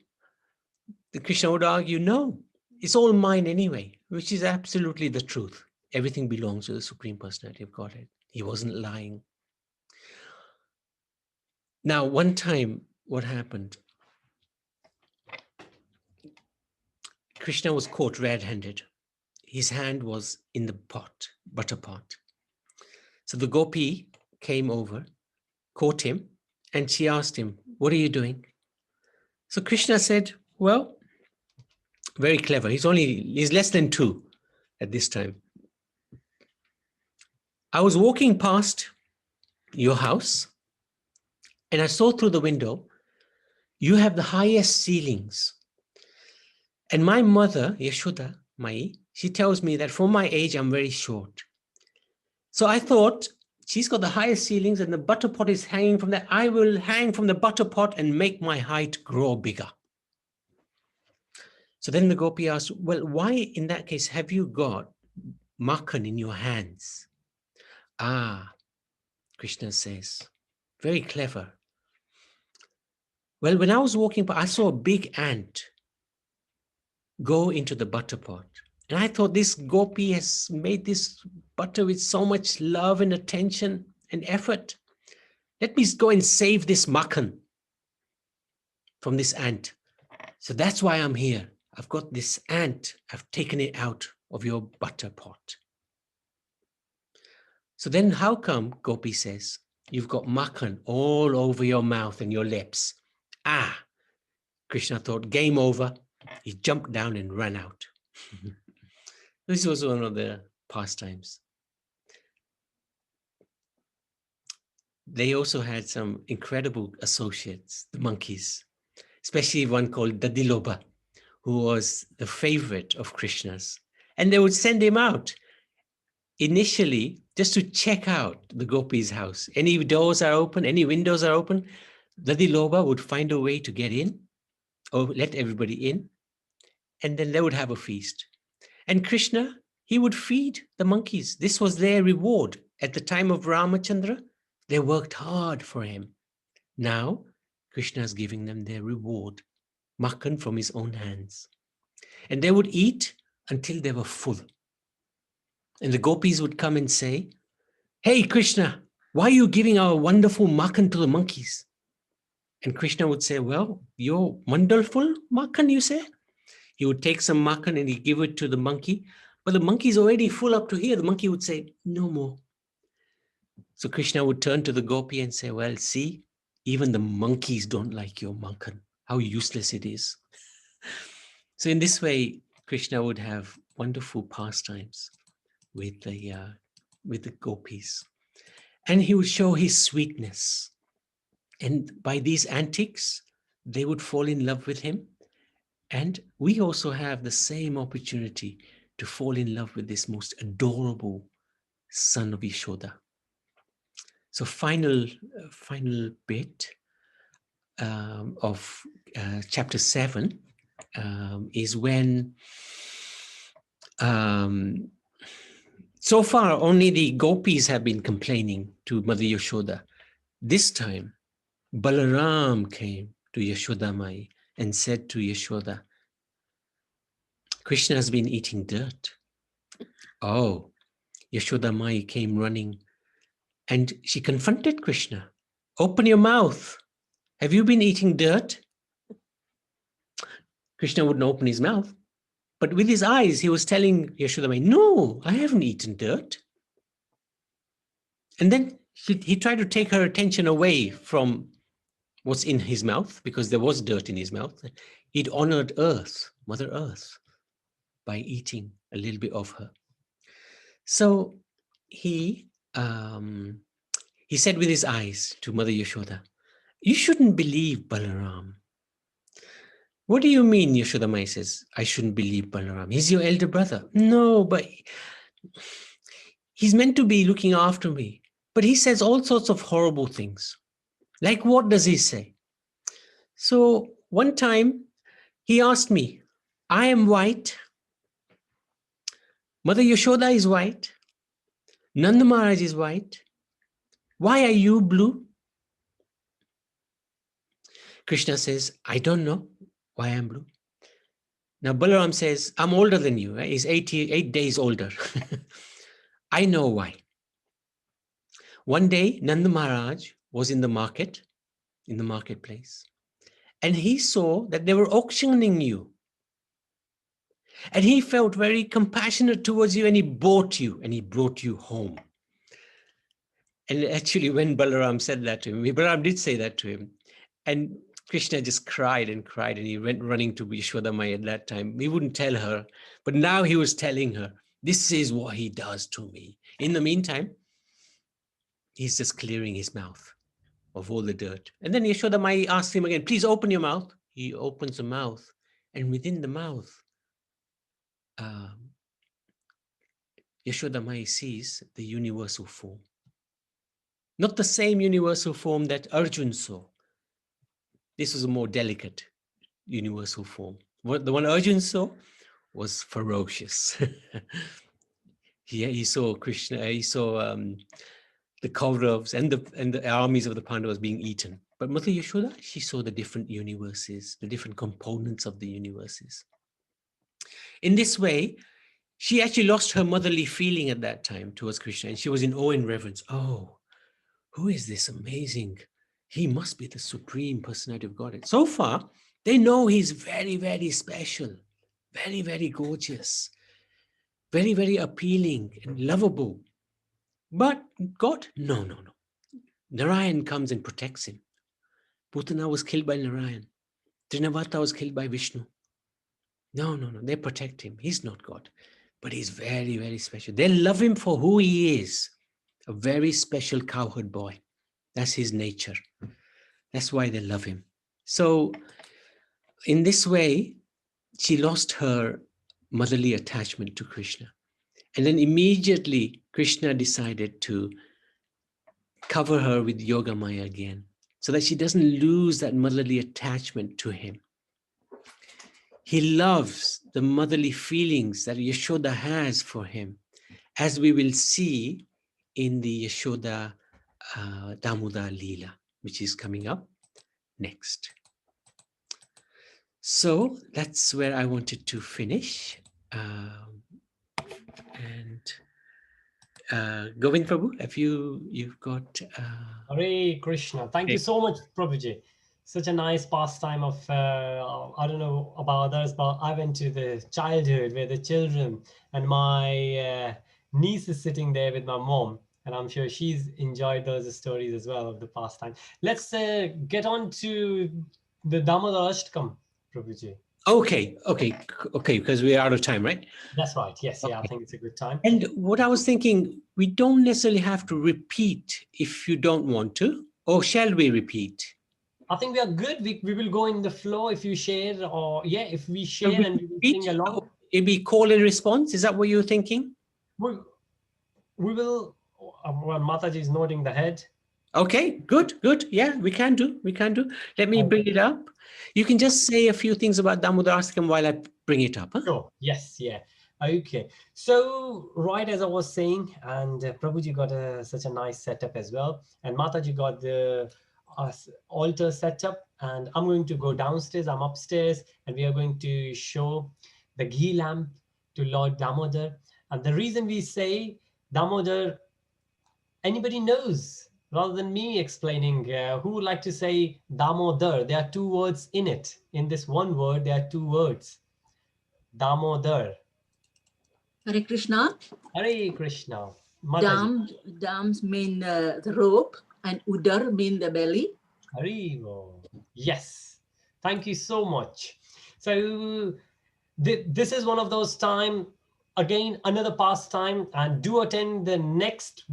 The Krishna would argue, no, it's all mine anyway, which is absolutely the truth. Everything belongs to the Supreme Personality of Godhead. He wasn't lying. Now, one time, what happened? Krishna was caught red-handed. His hand was in the pot, butter pot. So the gopi came over, caught him, and she asked him, what are you doing? So Krishna said, well, very clever. He's less than 2 at this time. I was walking past your house and I saw through the window, you have the highest ceilings. And my mother, Yashoda, Mai, she tells me that for my age, I'm very short. So I thought, she's got the highest ceilings and the butter pot is hanging from there. I will hang from the butter pot and make my height grow bigger. So then the gopi asked, well, why in that case have you got makhan in your hands? Ah, Krishna says, very clever. Well, when I was walking, I saw a big ant go into the butter pot. And I thought this gopi has made this butter with so much love and attention and effort. Let me go and save this makhan from this ant. So that's why I'm here. I've got this ant. I've taken it out of your butter pot. So then how come, Gopi says, you've got makhan all over your mouth and your lips? Ah, Krishna thought, game over. He jumped down and ran out. This was one of the pastimes. They also had some incredible associates, the monkeys, especially one called Dadiloba, who was the favorite of Krishna's. And they would send him out initially just to check out the gopis' house. Any doors are open, any windows are open, Dadiloba would find a way to get in or let everybody in, and then they would have a feast. And Krishna, he would feed the monkeys. This was their reward. At the time of Ramachandra, they worked hard for him. Now, Krishna is giving them their reward. makhan from his own hands. And they would eat until they were full. And the gopis would come and say, "Hey, Krishna, why are you giving our wonderful makhan to the monkeys?" And Krishna would say, "Well, your wonderful makhan, you say?" He would take some makhan and he'd give it to the monkey. But the monkey is already full up to here. The monkey would say, "No more." So Krishna would turn to the gopi and say, "Well, see, even the monkeys don't like your makhan. How useless it is." So in this way, Krishna would have wonderful pastimes with the gopis. And he would show his sweetness. And by these antics, they would fall in love with him. And we also have the same opportunity to fall in love with this most adorable son of Yashoda. So final bit of chapter 7 is when so far only the gopis have been complaining to Mother Yashoda. This time, Balaram came to Yashoda Mai and said to Yashoda, "Krishna has been eating dirt." Oh, Yashoda Mai came running and she confronted Krishna. "Open your mouth. Have you been eating dirt?" Krishna wouldn't open his mouth, but with his eyes, he was telling Yashoda Mai, "No, I haven't eaten dirt." And then he tried to take her attention away from what's in his mouth, because there was dirt in his mouth. He'd honored Earth, Mother Earth, by eating a little bit of her. So he said with his eyes to Mother Yashoda, "You shouldn't believe Balaram." "What do you mean?" Yashoda Mai says, "I shouldn't believe Balaram. He's your elder brother." "No, but he's meant to be looking after me. But he says all sorts of horrible things." "Like what does he say?" So one time he asked me, "I am white. Mother Yashoda is white. Nanda Maharaj is white. Why are you blue?" Krishna says, "I don't know why I'm blue." Now Balaram says, "I'm older than you." Right? He's 8 days older. "I know why. One day, Nanda Maharaj was in the marketplace, and he saw that they were auctioning you. And he felt very compassionate towards you, and he bought you, and he brought you home." And actually, when Balaram said that to him, Balaram did say that to him. And Krishna just cried and cried, and he went running to Yashoda Mai at that time. He wouldn't tell her, but now he was telling her, "This is what he does to me." In the meantime, he's just clearing his mouth of all the dirt. And then Yashoda Mai asked him again, "Please open your mouth." He opens the mouth, and within the mouth, Yashoda Mai sees the universal form. Not the same universal form that Arjun saw. This was a more delicate universal form. The one Arjun saw was ferocious. He saw Krishna, he saw the Kauravas and the armies of the Pandavas being eaten. But Mother Yashoda, she saw the different universes, the different components of the universes. In this way, she actually lost her motherly feeling at that time towards Krishna, and she was in awe and reverence. Oh, who is this amazing? He must be the supreme personality of Godhead. So far, they know he's very, very special, very, very gorgeous, very, very appealing and lovable. But God, no. Narayan comes and protects him. Putana was killed by Narayan. Trinavata was killed by Vishnu. No. They protect him. He's not God, but he's very, very special. They love him for who he is, a very special cowherd boy. That's his nature. That's why they love him. So in this way, she lost her motherly attachment to Krishna. And then immediately Krishna decided to cover her with Yoga Maya again, so that she doesn't lose that motherly attachment to him. He loves the motherly feelings that Yashoda has for him, as we will see in the Yashoda Damoda Leela, which is coming up next. So that's where I wanted to finish. Govind Prabhu, have you've got Hare Krishna. Thank you so much, Prabhuji. Such a nice pastime of, I don't know about others, but I went to the childhood where the children and my niece is sitting there with my mom. And I'm sure she's enjoyed those stories as well of the pastime. Let's get on to the Damodar Ashtakam, Prabhuji. Okay, because we're out of time, right? That's right. Yes, yeah, I think it's a good time. And what I was thinking, we don't necessarily have to repeat if you don't want to, or shall we repeat? I think we are good. We will go in the flow if you share, or if we share and we will sing along. It'll be call and response. Is that what you're thinking? We will. Well, Mataji is nodding the head. Okay, good. Yeah, we can do. Let me bring it up. You can just say a few things about Damodar Ashtakam while I bring it up. Huh? Sure. Yes. Yeah. Okay. So right as I was saying, and Prabhuji got such a nice setup as well, and Mataji got the altar setup, and I'm going to go downstairs. I'm upstairs, and we are going to show the ghee lamp to Lord Damodar. And the reason we say Damodar, anybody knows, rather than me explaining, who would like to say Damodar? There are two words in it. In this one word, there are two words. Damodar. Hare Krishna. Hare Krishna. Dams mean the rope, and udar mean the belly. Haribo. Yes. Thank you so much. So this is one of those time, again, another pastime, and do attend the next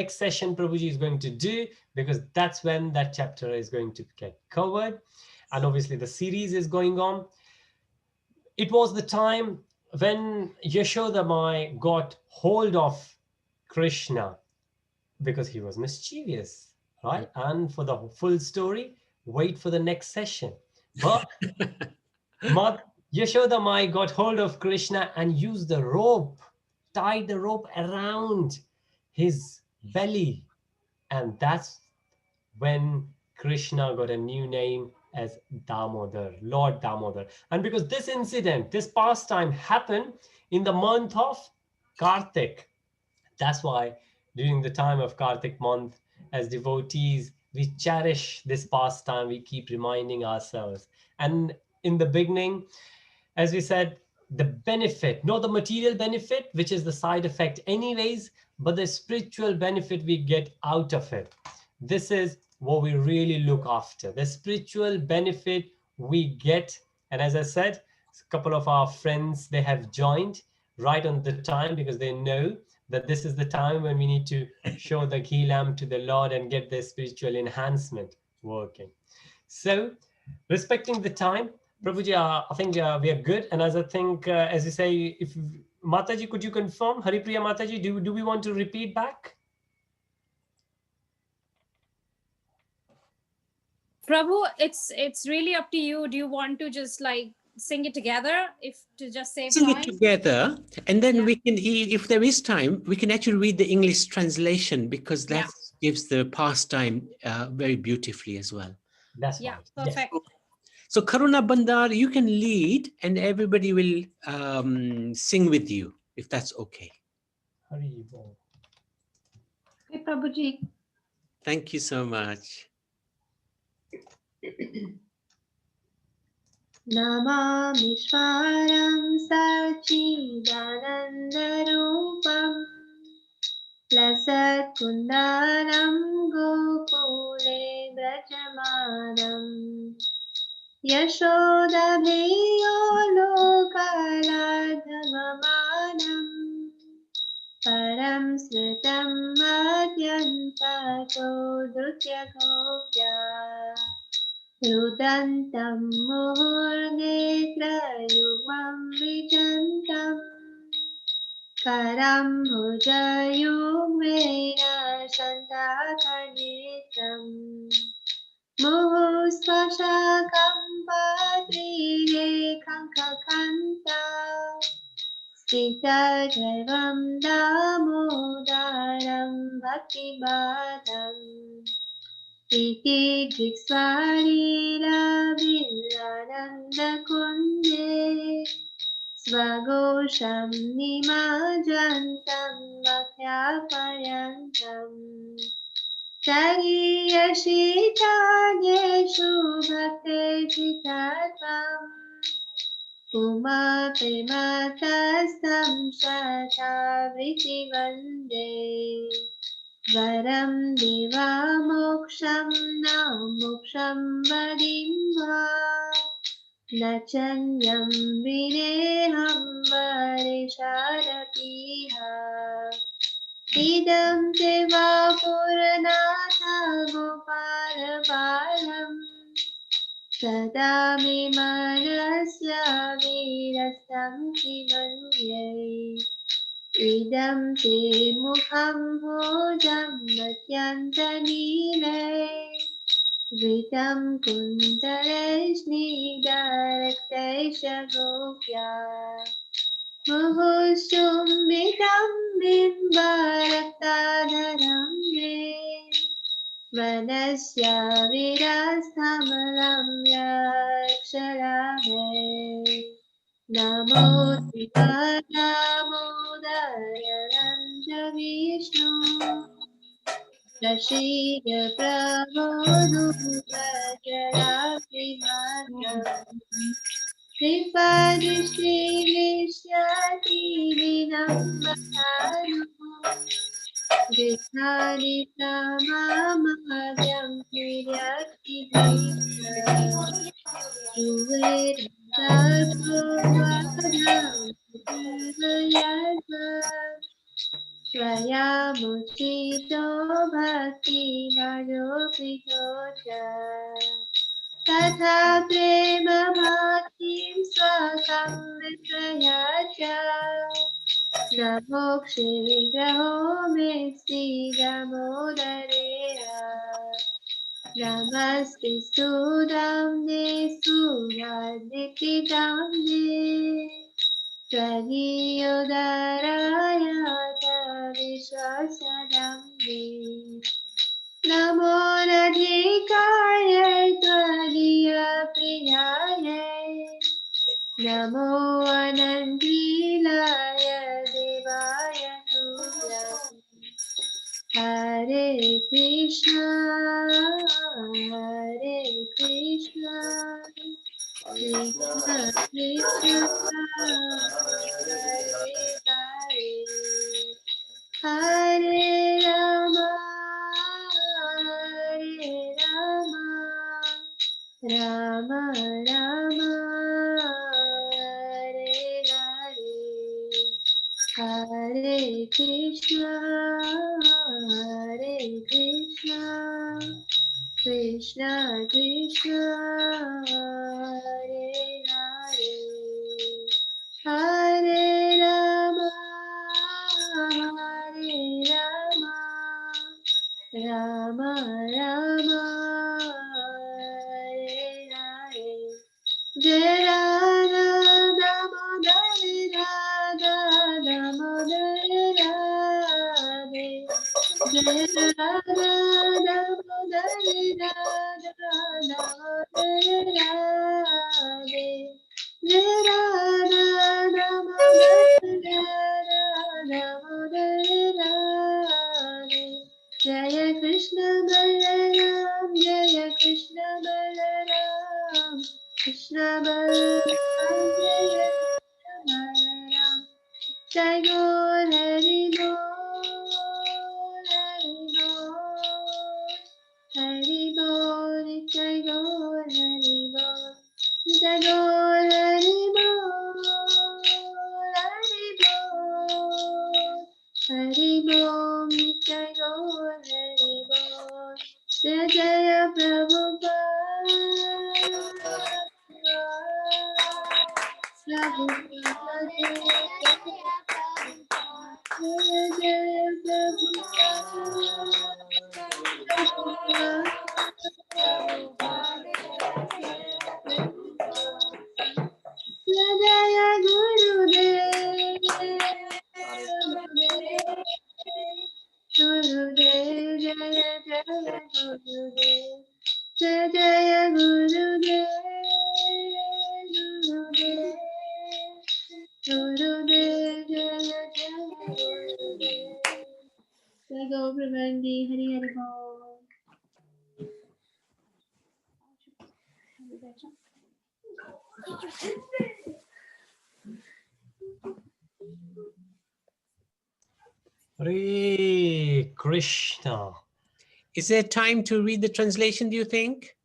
session Prabhuji is going to do, because that's when that chapter is going to get covered. And obviously the series is going on. It was the time when Yashoda Mai got hold of Krishna because he was mischievous, right? And for the full story, wait for the next session. But Yashoda Mai got hold of Krishna and used the rope, tied the rope around his belly. And that's when Krishna got a new name as Damodar, Lord Damodar. And because this incident, this pastime happened in the month of Kartik, that's why during the time of Kartik month, as devotees, we cherish this pastime, we keep reminding ourselves. And in the beginning, as we said, the benefit, not the material benefit, which is the side effect anyways, but the spiritual benefit we get out of it. This is what we really look after, the spiritual benefit we get. And as I said, a couple of our friends, they have joined right on the time because they know that this is the time when we need to show the ghee lamp to the Lord and get the spiritual enhancement working. So respecting the time, Prabhuji, I think we are good. And as I think, as you say, if Mataji, could you confirm, Haripriya Mataji, do we want to repeat back? Prabhu, it's really up to you. Do you want to just like sing it together, if to just save sing time? it together, and then we can, if there is time, we can actually read the English translation, because that gives the pastime very beautifully as well. That's right. Perfect. Yes. So Karuna Bandar, you can lead, and everybody will sing with you, if that's okay. Haribol. Hey, Prabhuji. Thank you so much. Namami Shwaram Sachidanandarupam Lasat Kundaram Gokule Brajamanam Yashoda Bhiyo Lokaladhavamanam Param Sritam Madhyantato Drutya Gopya Rudantam Murnetrayumam Vijantam Karam Bhujayumena Shantakanitam Muhusvashakam Padrine Kankakanta Sitajavam Damodaram Bhaktimadam Iti Jitsvarila कुन्दकुञ्जे स्वघोषं निमज्जन्तं मख्यापयन्तम् तरीयशितान्येषु भक्तिर्जितत्वम् उमाप्रेमतस्तं शतावृत्ति वन्दे वरं दिवा मोक्षं न मोक्षं वदिं वा न चन्यं विनेहं वरेशारपीह इदं ते वा पुरनाथ गोपालबालम् सदा मे मनस्य वीरस्तं किमन्ये इदं ते मुखं भोजं मत्यन्तनीले वितं कुन्तलैस्निग्धरक्तैश्च गोप्या मुहुश्चुम्बितं बिम्बरक्ताधरं मे मनस्य विरस्थमलं यक्षरामे नमो दामोदरं च विष्णु प्रसीद प्रभो दुःखजराभिमानम् कृपादृष्टिविष्यति विनम्रतानु गृहाणि मामहं स्वयामुचितो भक्तिमयोपितो च तथा प्रेम भक्तिं स्वसंवित्रया च न मोक्षे विग्रहो मे श्रीदामोदरेया नमस्ते सुदाम्ने सुरादिकिदाम्ने त्वदीयोदराय च विश्वासदाम्ने नमो रधिकाय त्वदीयप्रियाय नमो अनन्तीलाय देवाय तुभ्यम् हरे कृष्णा कृष्ण कृष्ण हरे राम राम राम हरे कृष्णा कृष्ण कृष्ण हरे राम राम राम हरे जय राधा दामोदर राधा दामोदर राधे जय राधा दामोदर राधा दामोदर राधे जय राधा दामोदर राधा दामोदर राधे जय कृष्ण बलराम जय कृष्ण बलराम कृष्ण बलराम जय कृष्ण बलराम जय गौर हरि बोल हरि बोल जय गौर हरि बोल जय गौर हरि बोल हरि बोल जय गौर हरि बोल जय जय प्रभुपाद प्रभुपाद जय जय जय गुरुदेव गुरुदेव जय जय गुरुदेव जय जय गुरुदेव Hare Krishna. Is there time to read the translation, do you think?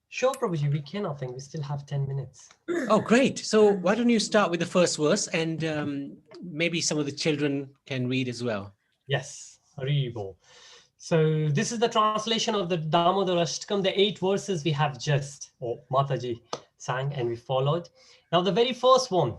Sure, Prabhuji, we can, I think. We still have 10 minutes. Oh, great. So why don't you start with the first verse, and maybe some of the children can read as well. Yes, Haribol. So this is the translation of the Damodar Ashtakam, the 8 verses we have just, Mataji sang and we followed. Now the very first one,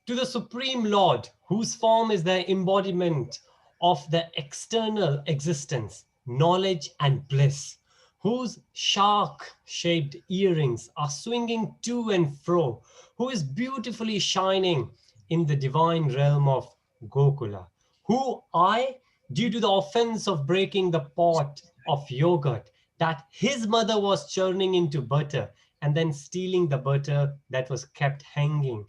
to the Supreme Lord, whose form is the embodiment of the external existence, knowledge and bliss, whose shark-shaped earrings are swinging to and fro, who is beautifully shining in the divine realm of Gokula, who I, due to the offense of breaking the pot of yogurt that his mother was churning into butter and then stealing the butter that was kept hanging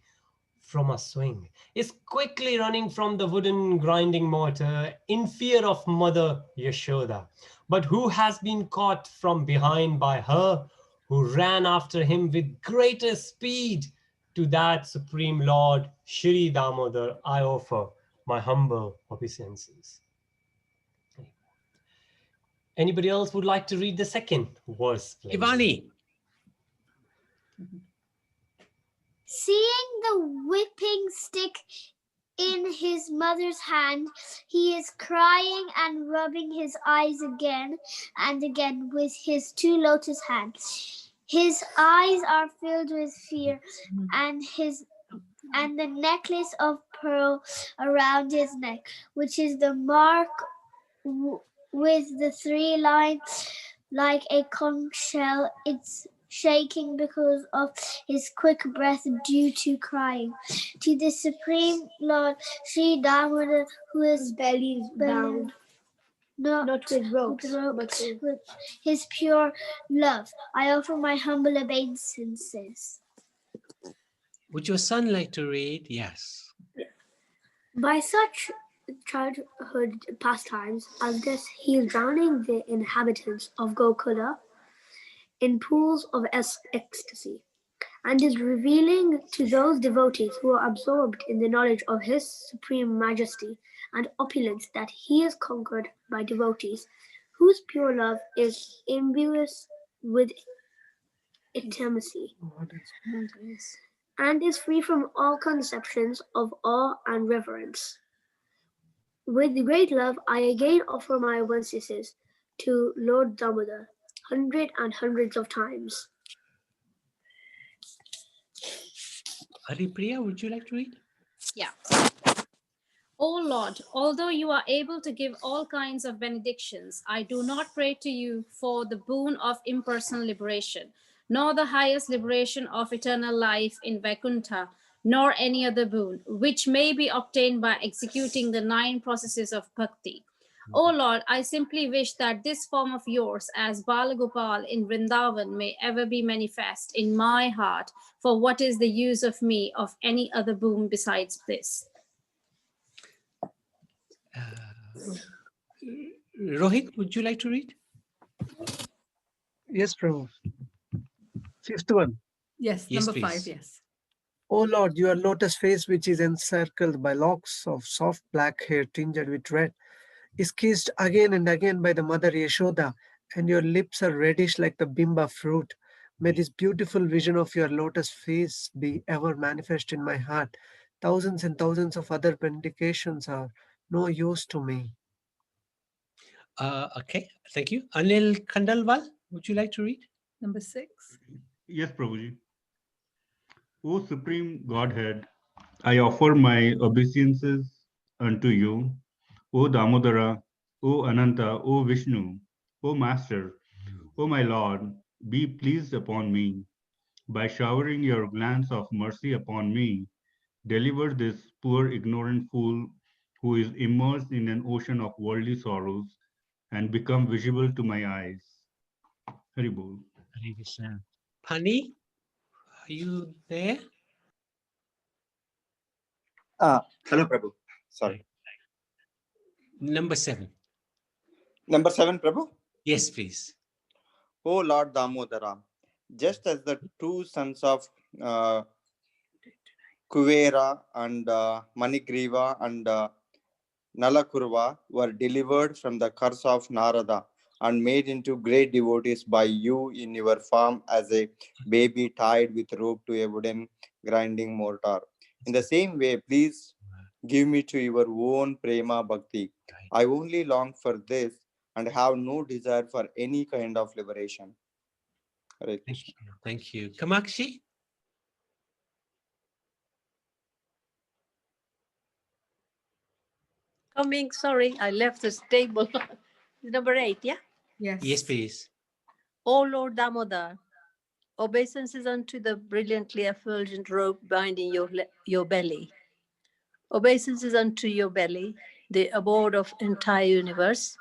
from a swing, is quickly running from the wooden grinding mortar in fear of Mother Yashoda, but who has been caught from behind by her, who ran after him with greater speed. To that Supreme Lord, Shri Damodar, I offer my humble obeisances. Anybody else would like to read the second verse, please? Ivani. Seeing the whipping stick in his mother's hand, he is crying and rubbing his eyes again and again with his 2 lotus hands. His eyes are filled with fear, and the necklace of pearl around his neck, which is the mark with the 3 lines like a conch shell. It's shaking because of his quick breath due to crying. To the Supreme Lord, Sri Damodar, who is belly bound, not with ropes, but with his pure love, I offer my humble obeisances. Would your son like to read? Yes. By such childhood pastimes as this, he is drowning the inhabitants of Gokula in pools of ecstasy, and is revealing to those devotees who are absorbed in the knowledge of his supreme majesty and opulence that he is conquered by devotees whose pure love is imbued with intimacy and is free from all conceptions of awe and reverence. With great love, I again offer my obeisances to Lord Damodar, hundreds of times. Haripriya, would you like to read? Yeah. O Lord, although you are able to give all kinds of benedictions, I do not pray to you for the boon of impersonal liberation, nor the highest liberation of eternal life in Vaikuntha, nor any other boon, which may be obtained by executing the 9 processes of bhakti. O Lord, I simply wish that this form of yours as Balagopal in Vrindavan may ever be manifest in my heart, for what is the use of me of any other boon besides this? Rohit, would you like to read? Yes, Prabhu. 5th one. Yes, Yes, number 5, please. yes. O Lord, your lotus face, which is encircled by locks of soft black hair tinged with red, is kissed again and again by the mother Yashoda, and your lips are reddish like the bimba fruit. May this beautiful vision of your lotus face be ever manifest in my heart. Thousands and thousands of other benedications are no use to me. Okay, thank you. Anil Kandalwal, would you like to read? Number 6. Yes, Prabhuji. O Supreme Godhead, I offer my obeisances unto you, O Damodara, O Ananta, O Vishnu, O Master, O my Lord, be pleased upon me. By showering your glance of mercy upon me, deliver this poor ignorant fool who is immersed in an ocean of worldly sorrows and become visible to my eyes. Haribol. Hare Krishna. Pani, are you there? Hello, Prabhu. Sorry. Number 7. Number 7, Prabhu. Yes, please. O Lord Damodara, just as the two sons of Kuvera and Manigriva and Nalakurva were delivered from the curse of Narada and made into great devotees by you in your form as a baby tied with rope to a wooden grinding mortar. In the same way, please give me to your own prema bhakti. I only long for this and have no desire for any kind of liberation. Hare Krishna. Thank you. Kamakshi? Coming, sorry, I left the table. Number 8, yeah? Yes, please. O Lord Damodar, obeisances unto the brilliantly effulgent rope binding your belly. Obeisances unto your belly, the abode of entire universe.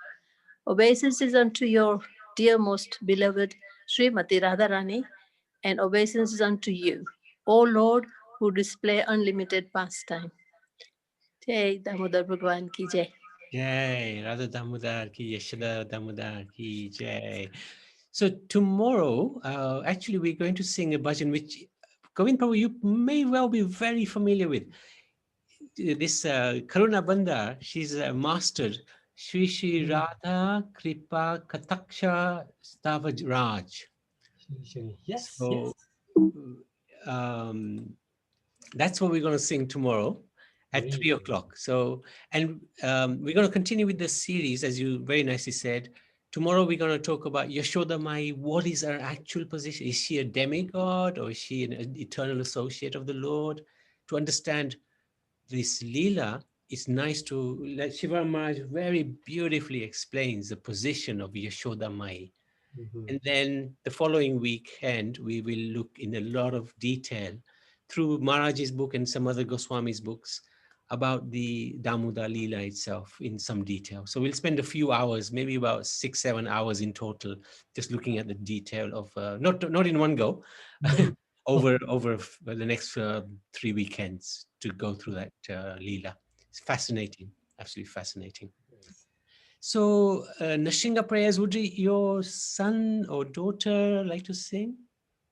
Obeisances unto your dear most beloved Srimati Radharani, and obeisances unto you, O Lord, who display unlimited pastime. Jai Damodar Bhagwan ki jai. Jai Radha Damodar ki, Yashoda Damodar ki jai. So tomorrow, actually, we're going to sing a bhajan which, Govind Prabhu, you may well be very familiar with. This Karuna Bandar, she's mastered Shri Shri Radha Kripa Kataksha Stava Raj. Yes, So, that's what we're going to sing tomorrow at 3 o'clock. So, and we're going to continue with the series, as you very nicely said. Tomorrow we're going to talk about Yashoda Mai. What is her actual position? Is she a demigod or is she an eternal associate of the Lord? To understand this Leela, it's nice to let Shiva Maharaj very beautifully explains the position of Yashoda Mai. And then the following weekend, we will look in a lot of detail through Maharaj's book and some other Goswami's books about the Damodar Leela itself in some detail. So we'll spend a few hours, maybe about 6-7 hours in total, just looking at the detail of, not in one go, over the next 3 weekends to go through that Leela. It's fascinating, absolutely fascinating. So, Nashinga prayers, would your son or daughter like to sing?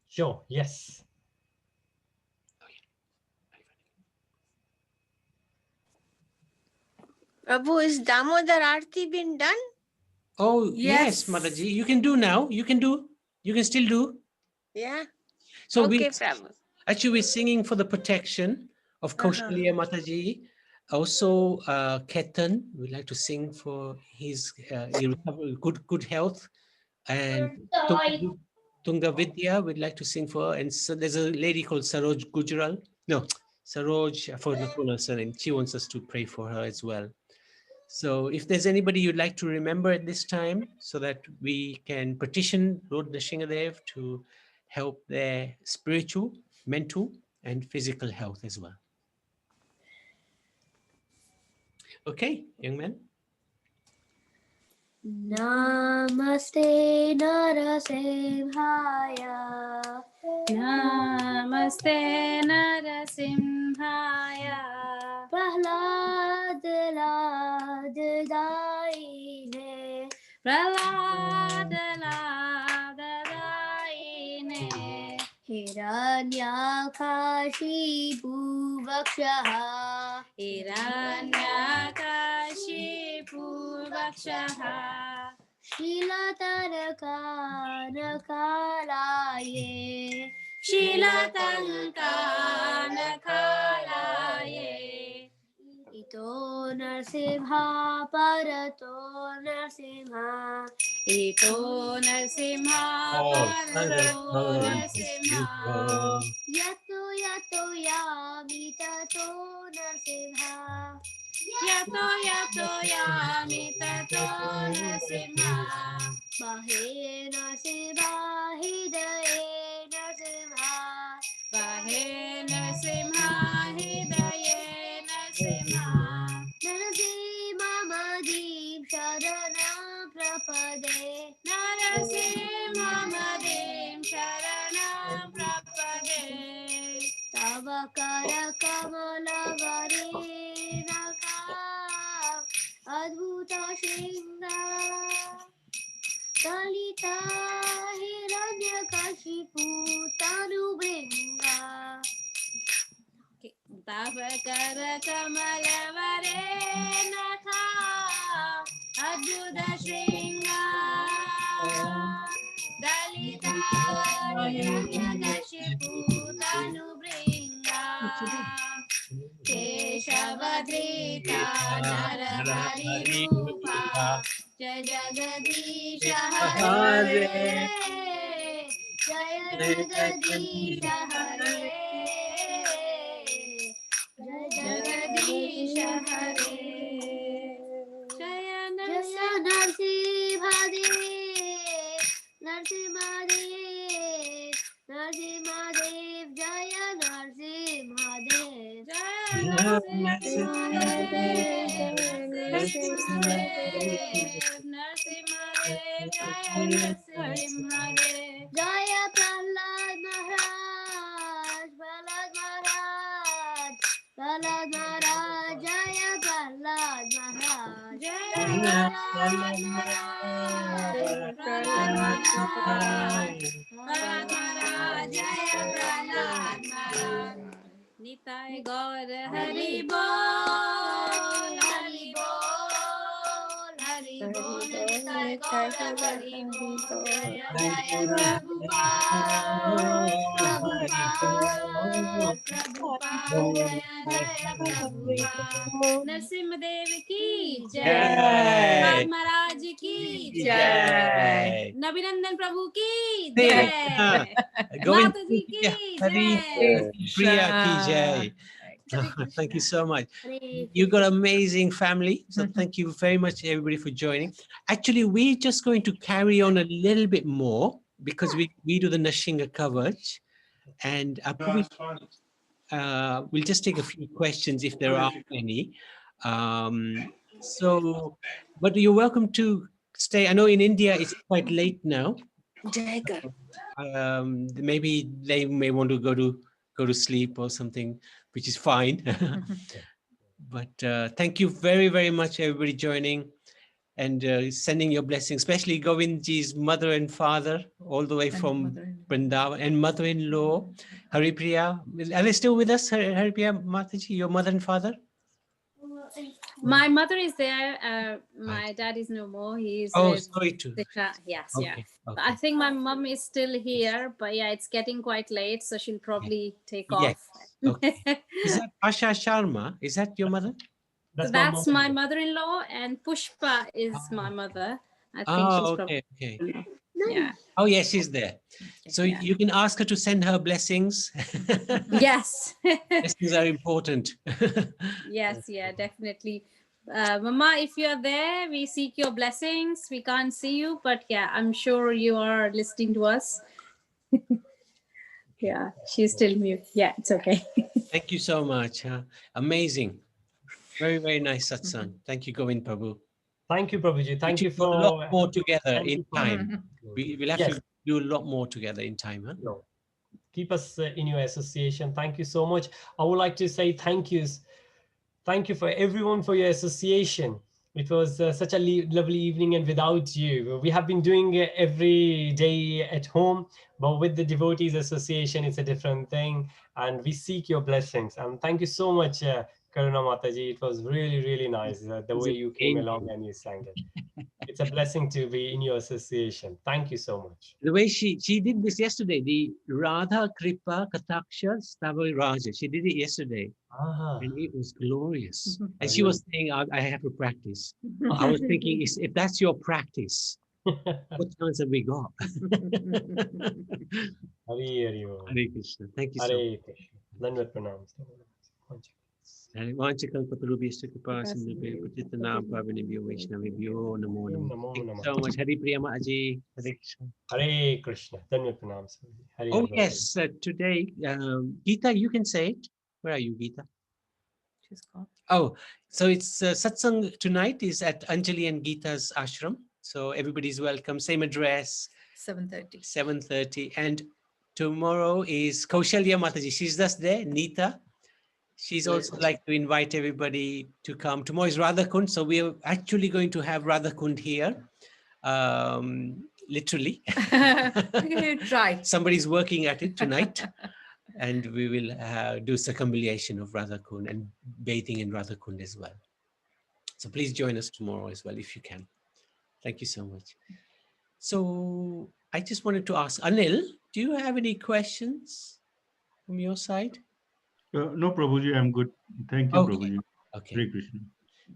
Sure, yes. Prabhu, is Damodar Aarti been done? Oh, yes, Mataji. You can do now. You can still do. Yeah. So okay, Prabhu. Actually, we're singing for the protection of Kaushalya Mataji. Also, Ketan, we'd like to sing for his good health. And Tunga Vidya, we'd like to sing for her. And so there's a lady called Saroj Gujral. No, Saroj, I forgot her surname. She wants us to pray for her as well. So if there's anybody you'd like to remember at this time so that we can petition Lord Nrsingadev to help their spiritual, mental, and physical health as well. Okay, young man. Namaste Narasimhaya. Namaste Narasimhaya. Prahlad Ladadaine. Prahlad Ladadaine. Hiranyakashipu Vakshaha. Hiranyakashipu Vakshaha. Shilatarakanakalaye. Shilatankanakalaye. Ito Narsimha Parato Narsimha. Ito Narsimha Parato Narsimha. Yato Yato Yami Tato Narsimha. Yato Yato Yami Tato Narsimha. Bahe Narsimha Hidaye Narsimha. Bahe Narsimha Hidaye Narsimha. Narasimha Madim Sharanam Prapade. Narasimha Madim Sharanam Prapade. Tava Kara Kamala Varenaka Adbhuta Shinga Kalita Hiranyakashipu Kashiputtanubringa. Tava kara kamala varenatha adbhuta shringa dalita Kashiputtanubringa Keshavadrita narahari rupa Jai Jagadisha Hare Jai Jagadisha Hare Jagadisha Hare Jaya Narsimhadev Narsimhadev Narsimhadev Jaya Narsimhadev Jaya Narsimhadev Narsimhadev Jaya Narsimhadev Jaya Prahlad Maharaj Prahlad Maharaj Prahlad Maharaj Jaya Prahlad Maharaj Jaya Prahlad Maharaj Prahlad Maharaj Prahlad Maharaj Jaya Prahlad Maharaj Nitai Gaur Hari Bol Hari Bol Hari Bol Nitai Gaur Hari Bol Jaya Jaya Prabhupada Prabhupada Prabhupada Jaya Jaya Prabhupada Narasimha Dev ki Jai Prabhupada Maharaj ki Jai Nabinandan Prabhu ki Jai Mataji ki Jai Priya ki jai. Thank you so much. You got an amazing family. So thank you very much, everybody, for joining. Actually, we're just going to carry on a little bit more because we do the Nashinga Kavach. And we'll just take a few questions if there are any. But you're welcome to stay. I know in India it's quite late now. Maybe they may want to go to sleep or something, which is fine. But thank you very, very much, everybody joining and sending your blessings, especially Govindji's mother and father, all the way from Vrindavan, and mother-in-law, Haripriya. Are they still with us, Haripriya Mataji, your mother and father? My mother is there. My dad is no more. He's sorry to. Yes, Okay, yeah. okay. I think my mom is still here, but yeah, it's getting quite late, so she'll probably take off. Okay. Is that Asha Sharma? Is that your mother? That's my mother-in-law, and Pushpa is my mother. I think she's probably. Okay. Yeah. Oh, yes, she's there. So you can ask her to send her blessings. Yes. Blessings are important. Yes, yeah, definitely. Mama, if you're there, we seek your blessings. We can't see you, but yeah, I'm sure you are listening to us. Yeah, she's still mute. Yeah, it's okay. Thank you so much. Amazing. Very, very nice satsang. Thank you, Govind Prabhu. Thank you, Prabhuji. Thank you for a lot more together in time. We'll have to do a lot more together in time. Huh? No. Keep us in your association. Thank you so much. I would like to say thank you. Thank you for everyone for your association. It was such a lovely evening, and without you, we have been doing it every day at home, but with the Devotees Association, it's a different thing, and we seek your blessings. And thank you so much, Karuna Mataji. It was really, really nice the way you came along and you sang it. It's a blessing to be in your association. Thank you so much. The way she did this yesterday, the Radha Kripa Kataksha Stava Raja, she did it yesterday. And it was glorious. And she was saying, I have to practice. I was thinking, if that's your practice, what chance have we got? Hare Krishna. Thank you so much. Hare Krishna. Thank you so much. Hare Priya Mataji. Hare Krishna. Hare Krishna. Oh, yes. Today, Geeta, you can say it. Where are you, Geeta? She's gone. Oh, so it's satsang tonight is at Anjali and Geeta's ashram. So everybody's welcome. Same address. 7:30. 7:30. And tomorrow is Kaushalya Mataji. She's just there. Neeta. She's also like to invite everybody to come. Tomorrow is Radhakund. So we are actually going to have Radhakund here. literally. Try. Somebody's working at it tonight. And we will do circumambulation of Radha Kund and bathing in Radha Kund as well. So please join us tomorrow as well if you can. Thank you so much. So I just wanted to ask, Anil, do you have any questions from your side? No, Prabhuji, I'm good. Thank you, Okay. Prabhuji. Okay. Hare Krishna.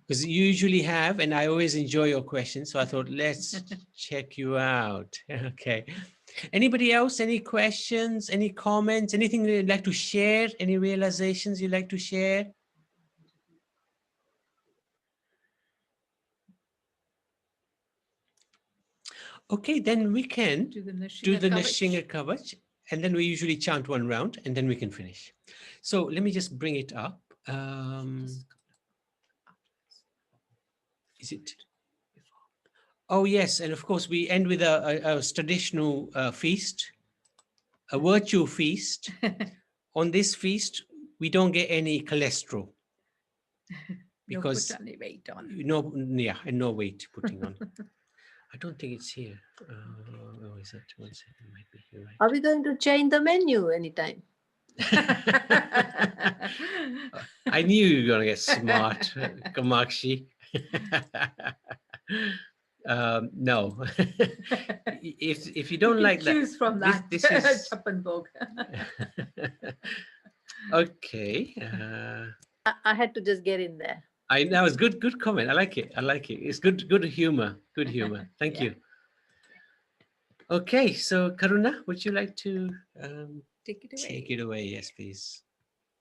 Because you usually have, and I always enjoy your questions. So I thought, let's check you out. Okay. Anybody else? Any questions? Any comments? Anything you'd like to share? Any realizations you'd like to share? Okay, then we can do the Nishinga Kavach, and then we usually chant one round, and then we can finish. So let me just bring it up. Is it? Oh, yes. And of course, we end with a traditional feast, a virtue feast. On this feast, we don't get any cholesterol. Because no put any weight on. No, yeah, and no weight putting on. I don't think it's here. Oh, is it? One second, it might be here. Right. Are we going to change the menu anytime? I knew you were going to get smart, Kamakshi. No. if you don't like that, choose from that. This is Chappenburg. Okay. I had to just get in there. That was good comment. I like it. It's good humor. Good humor. Thank you. Okay, so Karuna, would you like to take it away? Take it away, yes, please.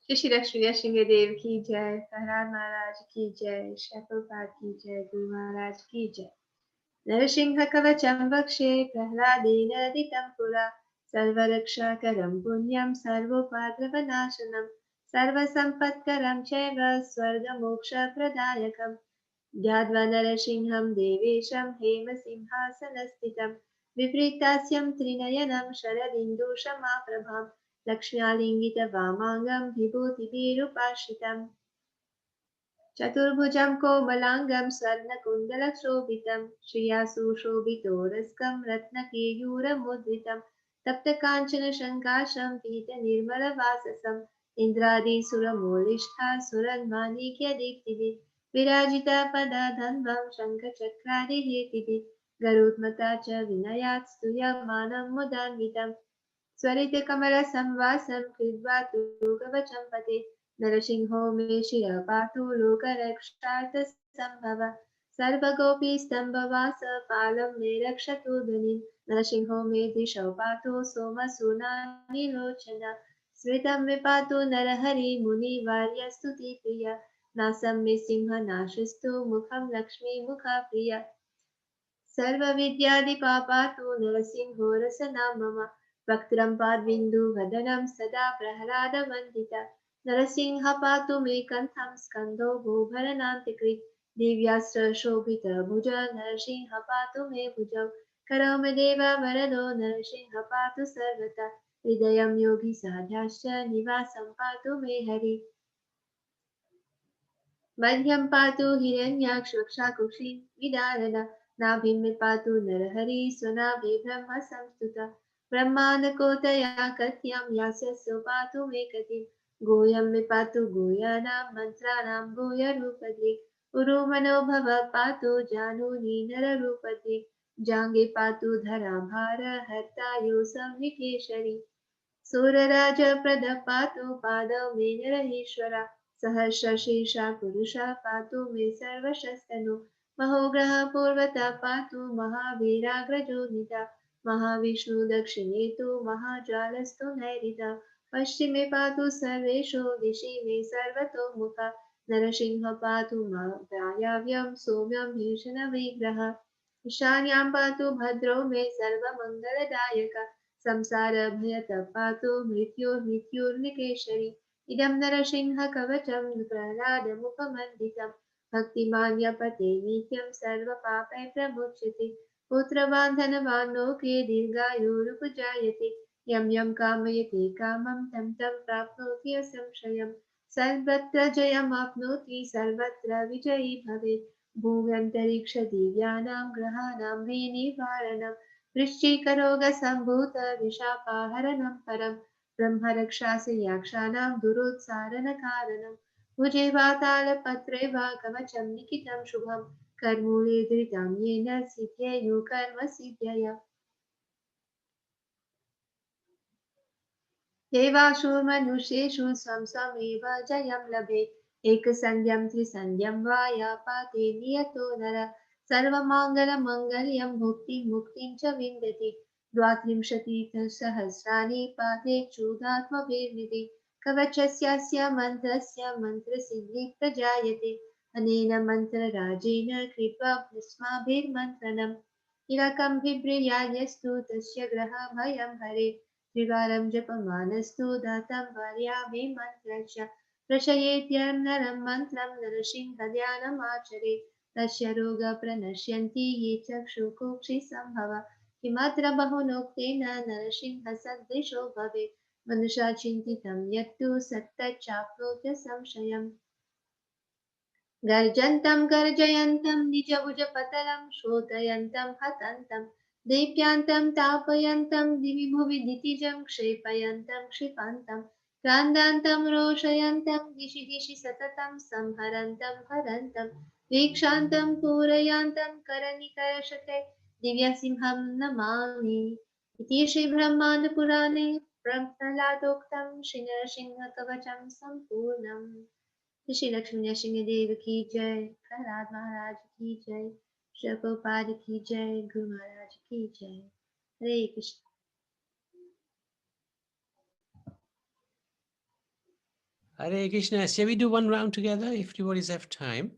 Shri Lakshmi Dev ki jai, Prahlad Maharaj ki jai, Prabhupada ki jai, Guru Maharaj ki jai. Narasingha kavacham vakshe, Prahladena ditam pura, Sarvaraksha-karam punyam, Sarvopadravanashanam, Sarvasampatkaram chaiva, Swarga-moksha-pradayakam, Yadva Narasingham Devesham, Hema-simhasanastitam, Vipritasyam Trinayanam, Sharadindushamaprabham, Lakshmyalingita-vamangam, Vibhuti-virupashitam, Chaturbhujam Komalangam, Swarna-kundala-shobhitam, Shriyasu-shobhitoraskam, Ratna-keyura-mudritam, Tapta-kanchana-shankasham, Pita-nirmala-vasasam, Indradi-suramolishta, Suran-manikya-diktivi, Virajita Padadhanvam, Shankha-chakradi-hirtivi, Garutmata cha Vinayat Stuyamanam Mudanvitam, Swarita-kamala-samvasam, Kridva-tu-gavacham-pate, Narasingho me Shira Patu Loka-raksharta Sambhava, Sarva-gopi-stambhavasa, Palam me rakshatu dhanim, Narasingho me Disho Patu Soma-sunani-lochana, Sritam me Patu Narahari Muni-varya-stuti priya, Nasam me Simha-nashistu Mukham Lakshmi-mukha-priya, Sarva-vidyadi-papatu Narasimho-rasana mama, Vaktram Padvindu Vadanam Sada Prahlada Vandita, Narasingha Patu me Kantham Skando Bhubharanantikrit, Divyastra Shobhita Bhuja, Narasingha Patu me Bhujav, Karome Deva Varado, Narasingha Patu Sarvata, Hridayam Yogi Sadhyascha, Nivasam Patu me Hari. Madhyam Patu Hiranyaksha Kushi Vidarana, Nabhim me Patu Narahari, Sunabhi Brahma Samstuta, Brahmana Kotaya Katyam Yasya Sopatu me Katim, Goyam me Patu Goyanam, Mantranam Goya Rupadrik, Urumano Bhava Patu Januni Nara Rupadrik, Jange Patu Dharabhara Harta Yosam Vikeshari, Suraraja Pradapatu Pada me Narahishwara, Sahasra Shesha Purusha Patu me Sarvashastanu, Mahograha Purvata Patu Mahaviragrajodnita, Mahavishnu Dakshinetu Mahajalastu Nairita, Paschime Patu Sarvesho Dishi me Sarvato Mukha, Narasingha Patu Vayavyam Somyam Bhishana Vigraha, Ishanyam Patu Bhadro me Sarva Mangaladayaka, Samsara Bhayata Patu Mrityur Idam Narasingha Kavacham Prahlada Mukhamanditam, Bhaktimanya Pate Nityam Sarva Papai Pramuchati, Putra Bandhanavan Loke Dirgayurupajayati, Yam Yam Kamayati Kamam Tam Tam Prapnoti Asamshayam, Sarvatra Jayam Apnoti Sarvatra Vijayi Bhavet, Bhuvantariksha Divyanam Grahanam Vinivaranam, वृश्चिकरोगसम्भूत विशापाहरणं परं ब्रह्मरक्षासि याक्षाणां दुरोत्सारणकारणं भुजे वातालपत्रे वा कवचं लिखितं शुभं कर्मूले धृतं येन सिद्ध्येयुः कर्मसिद्ध्यय देवासु मनुष्येषु स्वं स्वमेव जयं लभेत् एकसंध्यं त्रिसंध्यं वा यापाते नियतो नर सर्वमाङ्गलमङ्गल्यं मुक्तिं च विन्दति द्वात्रिंशतिसहस्राणि पाते चूदात्मभिर्निधि कवचस्यास्य मन्त्रस्य मन्त्रसिद्धिः प्रजायते अनेन मन्त्रराजेन कृत्वा भस्माभिर्मन्त्रणम् इलकं बिभ्रयायस्तु तस्य ग्रहभयं हरेत् त्रिवारं जपमानस्तु दातं भार्याभि मन्त्रस्य प्रशयेत्यं नरं मन्त्रं नरसिंहध्यानमाचरेत् तस्य रोगः प्रणश्यन्ति ये चक्षुकुक्षि सम्भव किमत्र बहुनोक्तेन नरसिंहसदृशो भवेत् मनुषा चिन्तितं यत्तु सत्तच्चाप्नोत्य संशयम् गर्जन्तं गर्जयन्तं निजभुजपतलं शोधयन्तं हतन्तं दीप्यान्तं तापयन्तं दिवि भुवि दितिजं क्षेपयन्तं क्षिपन्तं क्रान्दान्तं रोषयन्तं दिशि दिशि सततं संहरन्तं हरन्तं वीक्षान्तं पूरयान्तं करनिकरशते दिव्यसिंहं नमामि इति श्रीब्रह्माण्डपुराणे प्रह्लादोक्तं श्रीनरसिंहकवचं सम्पूर्णम् श्री लक्ष्मी नरसिंह देव की जय, प्रहलाद महाराज की जय, श्री प्रभुपाद की जय, गुरु महाराज की जय। हरे Krishna. Hare Krishna. Shall we do one round together if everybody's have time?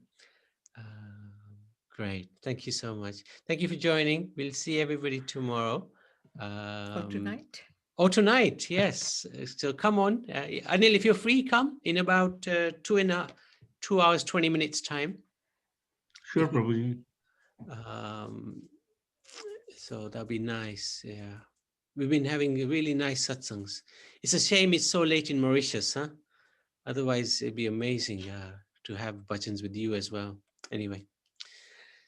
Great. Thank you so much. Thank you for joining. We'll see everybody tomorrow. Or tonight. Oh, tonight, yes. So come on. Anil, if you're free, come in about 2 hours, 20 minutes time. Sure, Prabhuji. So that'll be nice. Yeah. We've been having really nice satsangs. It's a shame it's so late in Mauritius, huh? Otherwise, it'd be amazing to have bhajans with you as well. Anyway,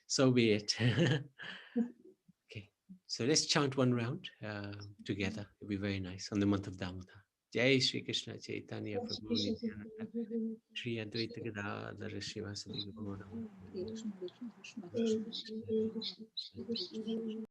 so be it. Okay, so let's chant one round together. It'll be very nice on the month of Damodar. Jai Shri Krishna Chaitanya Prabhu Nityananda Shri Advaita Gadadhara Srivasadi Gaura.